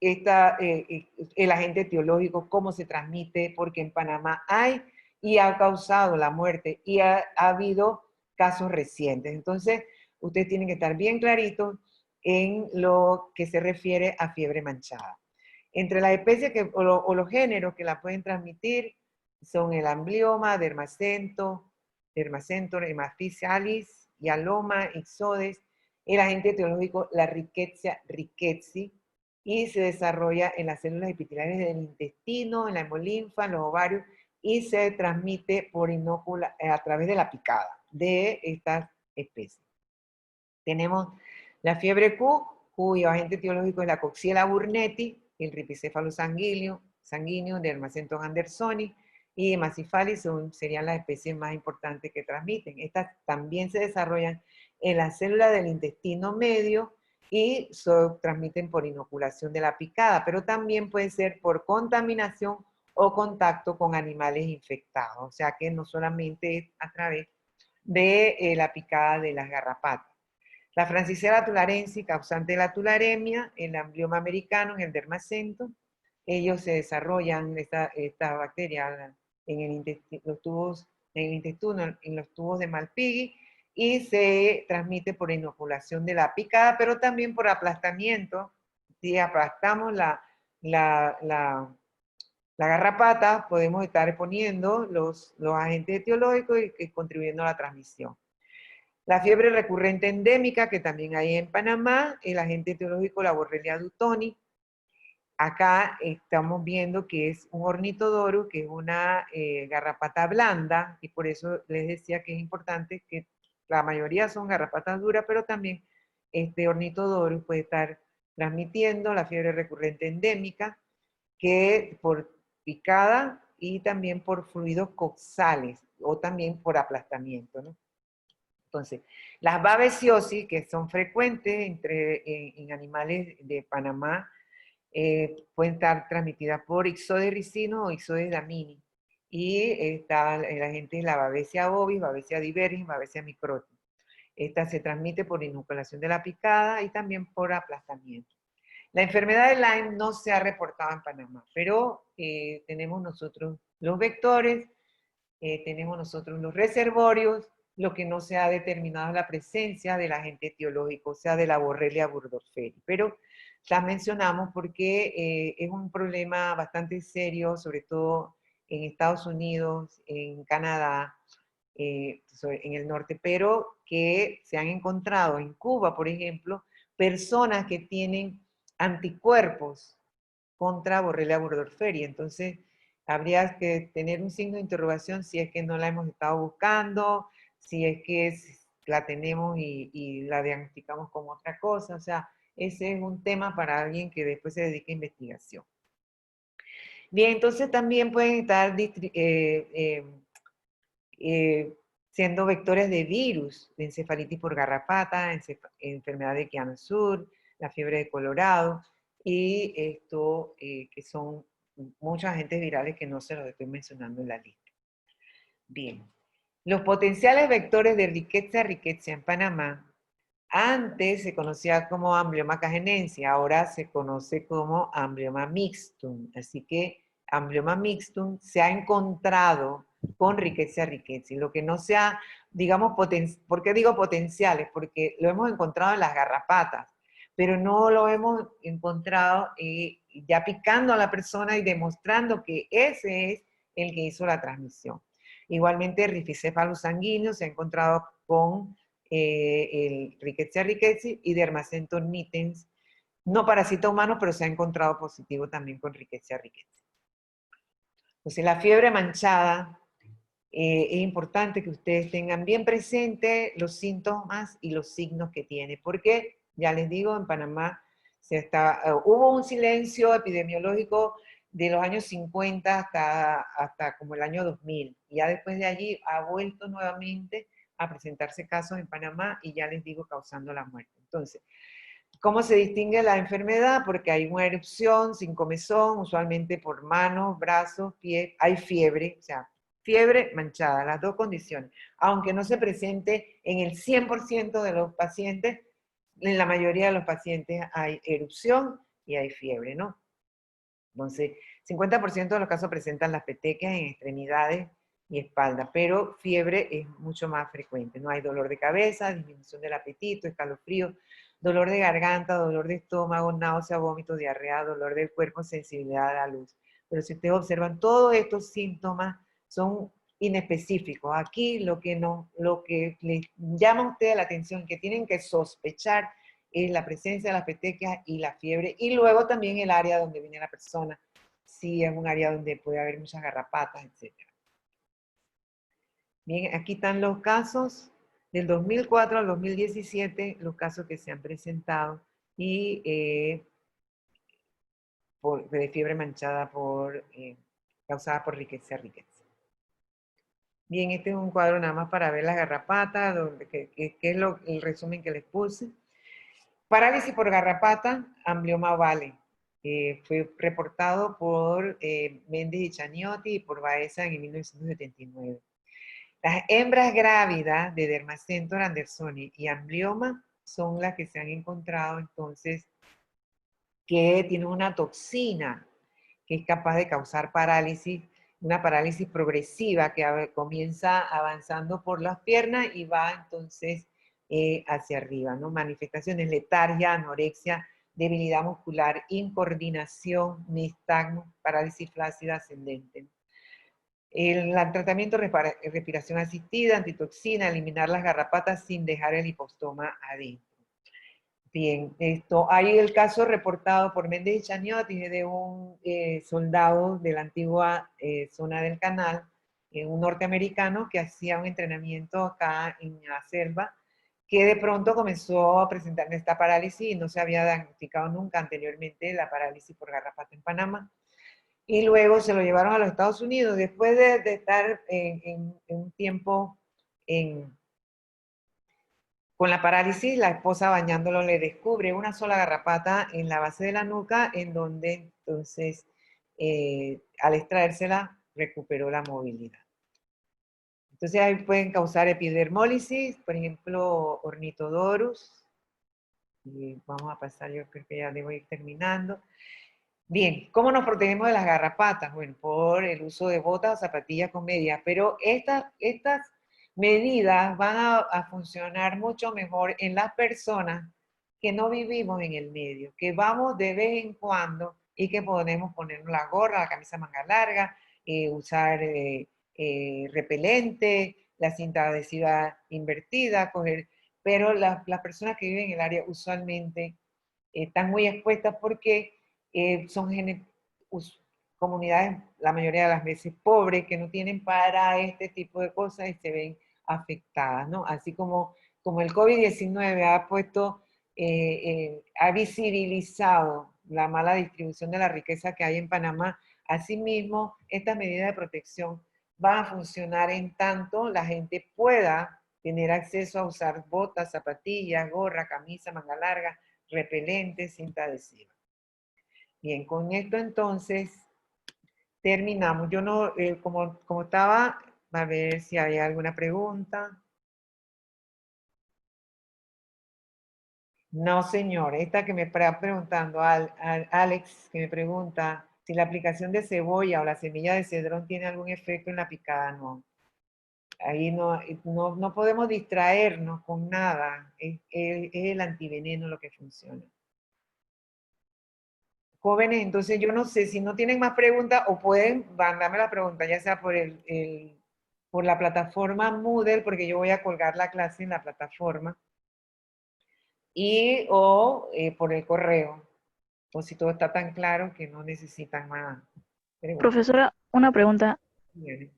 Speaker 1: el agente etiológico, cómo se transmite, porque en Panamá hay y ha causado la muerte y ha habido casos recientes. Entonces, ustedes tienen que estar bien claritos en lo que se refiere a fiebre manchada. Entre las especies o los géneros que la pueden transmitir son el amblioma, dermacento, hemaphysalis, hialoma, ixodes, el agente etiológico, la Rickettsia rickettsii, y se desarrolla en las células epiteliales del intestino, en la hemolinfa, en los ovarios, y se transmite por inócula a través de la picada de estas especies. Tenemos la fiebre Q, cuyo agente etiológico es la Coxiella burnetii, el ripicéfalo sanguíneo, Dermacentos andersoni, y hemasifalis serían las especies más importantes que transmiten. Estas también se desarrollan en las células del intestino medio y se transmiten por inoculación de la picada, pero también puede ser por contaminación o contacto con animales infectados, o sea que no solamente es a través de la picada de las garrapatas. La Francisella tularensis, causante de la tularemia, el amblioma americano, el dermacento, ellos se desarrollan, esta bacteria, en el intestino, en los tubos de Malpighi, y se transmite por inoculación de la picada, pero también por aplastamiento. Si aplastamos la garrapata, podemos estar poniendo los agentes etiológicos y contribuyendo a la transmisión. La fiebre recurrente endémica, que también hay en Panamá, el agente etiológico, la Borrelia dutoni. Acá estamos viendo que es un ornitodoro, que es una garrapata blanda, y por eso les decía que es importante que la mayoría son garrapatas duras, pero también este ornitodoro puede estar transmitiendo la fiebre recurrente endémica, que por picada y también por fluidos coxales, o también por aplastamiento, ¿no? Entonces, las babesiosis, que son frecuentes en animales de Panamá, pueden estar transmitidas por Ixodes ricino o Ixodes damini. Y está la gente la Babesia bovis, Babesia divergis, Babesia microtis. Esta se transmite por inoculación de la picada y también por aplastamiento. La enfermedad de Lyme no se ha reportado en Panamá, pero tenemos nosotros los vectores, tenemos nosotros los reservorios. Lo que no se ha determinado es la presencia del agente etiológico, o sea, de la Borrelia burgdorferi. Pero las mencionamos porque es un problema bastante serio, sobre todo en Estados Unidos, en Canadá, en el norte, pero que se han encontrado en Cuba, por ejemplo, personas que tienen anticuerpos contra Borrelia burgdorferi. Entonces, habría que tener un signo de interrogación si es que no la hemos estado buscando, si es que la tenemos y la diagnosticamos como otra cosa. O sea, ese es un tema para alguien que después se dedique a investigación. Bien, entonces también pueden estar siendo vectores de virus, de encefalitis por garrapata, enfermedad de Kian Sur, la fiebre de Colorado, y esto que son muchos agentes virales que no se los estoy mencionando en la lista. Bien, los potenciales vectores de rickettsia en Panamá, antes se conocía como Amblyomma cagenensis, ahora se conoce como Amblyomma mixtum, así que Amblyomma mixtum se ha encontrado con Rickettsia. Lo que no sea, digamos, ¿por qué digo potenciales? Porque lo hemos encontrado en las garrapatas, pero no lo hemos encontrado ya picando a la persona y demostrando que ese es el que hizo la transmisión. Igualmente, Rhipicephalus sanguíneo se ha encontrado con el Rickettsia y Dermacentor nitens, no parasita humano, pero se ha encontrado positivo también con Rickettsia. Entonces, la fiebre manchada, es importante que ustedes tengan bien presente los síntomas y los signos que tiene, porque, ya les digo, en Panamá hubo un silencio epidemiológico de los años 50 hasta como el año 2000, y ya después de allí ha vuelto nuevamente a presentarse casos en Panamá, y ya les digo, causando la muerte. Entonces, ¿cómo se distingue la enfermedad? Porque hay una erupción sin comezón, usualmente por manos, brazos, pies, hay fiebre, o sea, fiebre manchada, las dos condiciones. Aunque no se presente en el 100% de los pacientes, en la mayoría de los pacientes hay erupción y hay fiebre, ¿no? Entonces, 50% de los casos presentan las petequias en extremidades y espalda, pero fiebre es mucho más frecuente. No hay dolor de cabeza, disminución del apetito, escalofrío, dolor de garganta, dolor de estómago, náusea, vómito, diarrea, dolor del cuerpo, sensibilidad a la luz. Pero si ustedes observan, todos estos síntomas son inespecíficos. Aquí lo que les llama a ustedes la atención, que tienen que sospechar, es la presencia de las petequias y la fiebre, y luego también el área donde viene la persona, si es un área donde puede haber muchas garrapatas, etc. Bien, aquí están los casos del 2004 al 2017, los casos que se han presentado, y de fiebre manchada causada por Rickettsia. Bien, este es un cuadro nada más para ver las garrapatas, que es el resumen que les puse. Parálisis por garrapata, Amblyomma ovale. Fue reportado por Méndez y Chaniotti y por Baeza en 1979. Las hembras grávidas de Dermacentor andersoni y Amblyomma son las que se han encontrado entonces que tienen una toxina que es capaz de causar parálisis una parálisis progresiva que comienza avanzando por las piernas y va entonces hacia arriba, ¿no? Manifestaciones, letargia, anorexia, debilidad muscular, incoordinación, nistagmo, parálisis flácida ascendente. El tratamiento respiración asistida, antitoxina, eliminar las garrapatas sin dejar el hipostoma adentro. Bien, hay el caso reportado por Méndez y Chaniotti de un soldado de la antigua zona del canal, un norteamericano que hacía un entrenamiento acá en la selva, que de pronto comenzó a presentar esta parálisis y no se había diagnosticado nunca anteriormente la parálisis por garrapata en Panamá. Y luego se lo llevaron a los Estados Unidos, después de estar en un tiempo con la parálisis, la esposa bañándolo le descubre una sola garrapata en la base de la nuca, en donde entonces al extraérsela recuperó la movilidad. Entonces ahí pueden causar epidermólisis, por ejemplo, ornitodorus. Y vamos a pasar, yo creo que ya debo ir terminando. Bien, ¿cómo nos protegemos de las garrapatas? Bueno, por el uso de botas o zapatillas con medias, pero estas medidas van a funcionar mucho mejor en las personas que no vivimos en el medio, que vamos de vez en cuando y que podemos ponernos la gorra, la camisa manga larga, usar repelente, la cinta adhesiva invertida, pero las personas que viven en el área usualmente están muy expuestas porque son comunidades, la mayoría de las veces, pobres, que no tienen para este tipo de cosas y se ven afectadas, ¿no? Así como el COVID-19 ha puesto, ha visibilizado la mala distribución de la riqueza que hay en Panamá, asimismo, estas medidas de protección van a funcionar en tanto la gente pueda tener acceso a usar botas, zapatillas, gorra, camisa, manga larga, repelente, cinta adhesiva. Bien, con esto entonces terminamos. Yo no, como estaba, a ver si hay alguna pregunta. No, señor, esta que me está preguntando, Alex, que me pregunta si la aplicación de cebolla o la semilla de cedrón tiene algún efecto en la picada, no. Ahí no podemos distraernos con nada, es el antiveneno lo que funciona. Jóvenes, entonces yo no sé si no tienen más preguntas o pueden mandarme la pregunta, ya sea por la plataforma Moodle, porque yo voy a colgar la clase en la plataforma, o por el correo, o si todo está tan claro que no necesitan más preguntas.
Speaker 2: Profesora, una pregunta.
Speaker 1: Bien.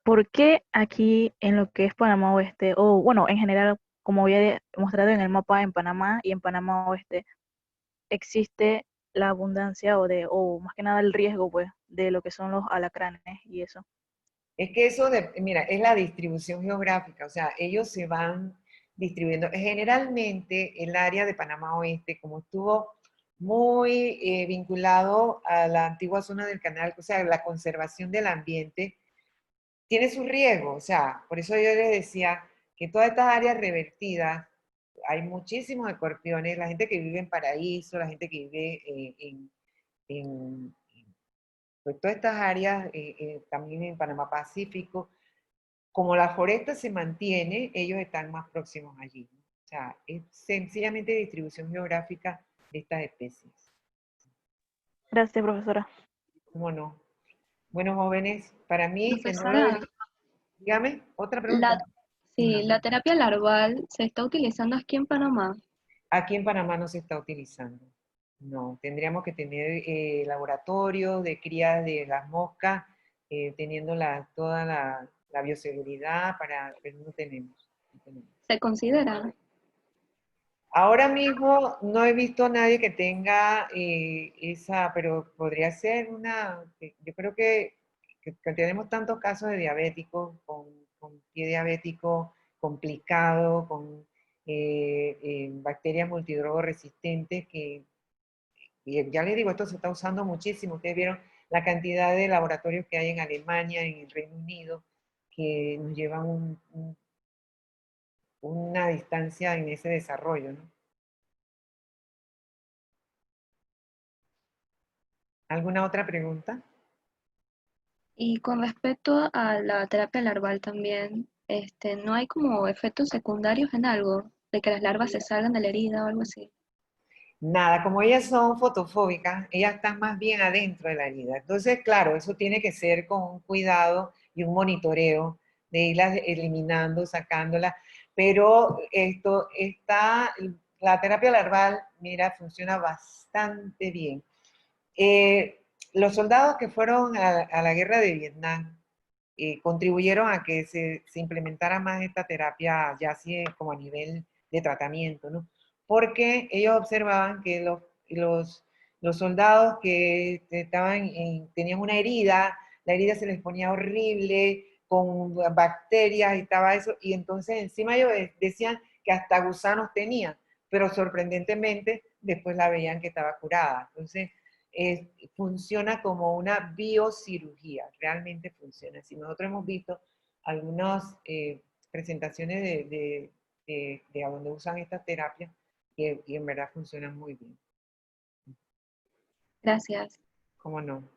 Speaker 2: ¿Por qué aquí en lo que es Panamá Oeste, o bueno, en general, como había mostrado en el mapa en Panamá y en Panamá Oeste, existe la abundancia o más que nada el riesgo, pues, de lo que son los alacranes y eso?
Speaker 1: Es que eso, mira, es la distribución geográfica, o sea, ellos se van distribuyendo. Generalmente el área de Panamá Oeste, como estuvo muy vinculado a la antigua zona del canal, o sea, la conservación del ambiente, tiene su riesgo, o sea, por eso yo les decía que todas estas áreas revertidas, hay muchísimos escorpiones, la gente que vive en Paraíso, la gente que vive en pues, todas estas áreas, también en Panamá Pacífico, como la foresta se mantiene, ellos están más próximos allí. O sea, es sencillamente distribución geográfica de estas especies.
Speaker 2: Gracias, profesora.
Speaker 1: ¿Cómo no? Bueno, jóvenes, para mí, que no lo...
Speaker 3: Profesora,
Speaker 1: Dígame, otra
Speaker 3: la,
Speaker 1: pregunta.
Speaker 3: sí,
Speaker 1: Dígame.
Speaker 3: la terapia larval se está utilizando aquí en Panamá.
Speaker 1: Aquí en Panamá no se está utilizando. No, tendríamos que tener laboratorios de crías de las moscas, teniendo toda la bioseguridad, pero no tenemos. No tenemos.
Speaker 3: ¿Se considera?
Speaker 1: Ahora mismo no he visto a nadie que tenga esa, pero podría ser yo creo que tenemos tantos casos de diabéticos, con pie diabético complicado, con bacterias multidrogo-resistentes, y ya les digo, esto se está usando muchísimo. Ustedes vieron la cantidad de laboratorios que hay en Alemania, en el Reino Unido, que nos llevan una distancia en ese desarrollo, ¿no? ¿Alguna otra pregunta?
Speaker 3: Y con respecto a la terapia larval también, ¿no hay como efectos secundarios en algo? De que las larvas se salgan de la herida o algo así.
Speaker 1: Nada, como ellas son fotofóbicas, ellas están más bien adentro de la herida. Entonces, claro, eso tiene que ser con un cuidado y un monitoreo de irlas eliminando, sacándolas. Pero la terapia larval, mira, funciona bastante bien. Los soldados que fueron a la guerra de Vietnam contribuyeron a que se implementara más esta terapia, ya así como a nivel de tratamiento, ¿no? Porque ellos observaban que los soldados que tenían una herida, la herida se les ponía horrible, con bacterias y estaba eso, y entonces encima ellos decían que hasta gusanos tenían, pero sorprendentemente después la veían que estaba curada. Entonces, funciona como una biocirugía, realmente funciona. Si nosotros hemos visto algunas presentaciones de a donde usan estas terapias y en verdad funcionan muy bien.
Speaker 3: Gracias.
Speaker 1: ¿Cómo no?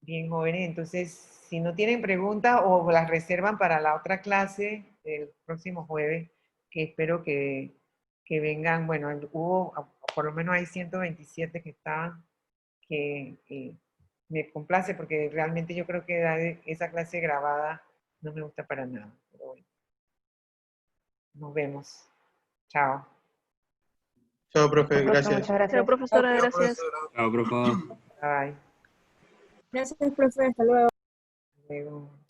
Speaker 1: Bien, jóvenes, entonces, si no tienen preguntas o las reservan para la otra clase el próximo jueves, que espero que vengan, bueno, por lo menos hay 127 que estaban, que me complace porque realmente yo creo que esa clase grabada no me gusta para nada. Pero bueno, nos vemos. Chao.
Speaker 4: Chao, profe,
Speaker 5: Profe,
Speaker 4: gracias.
Speaker 5: muchas
Speaker 2: Chao,
Speaker 5: gracias.
Speaker 2: profesora, gracias.
Speaker 6: Chao, profe.
Speaker 1: Bye.
Speaker 5: Gracias, profe. Hasta luego.
Speaker 1: Luego.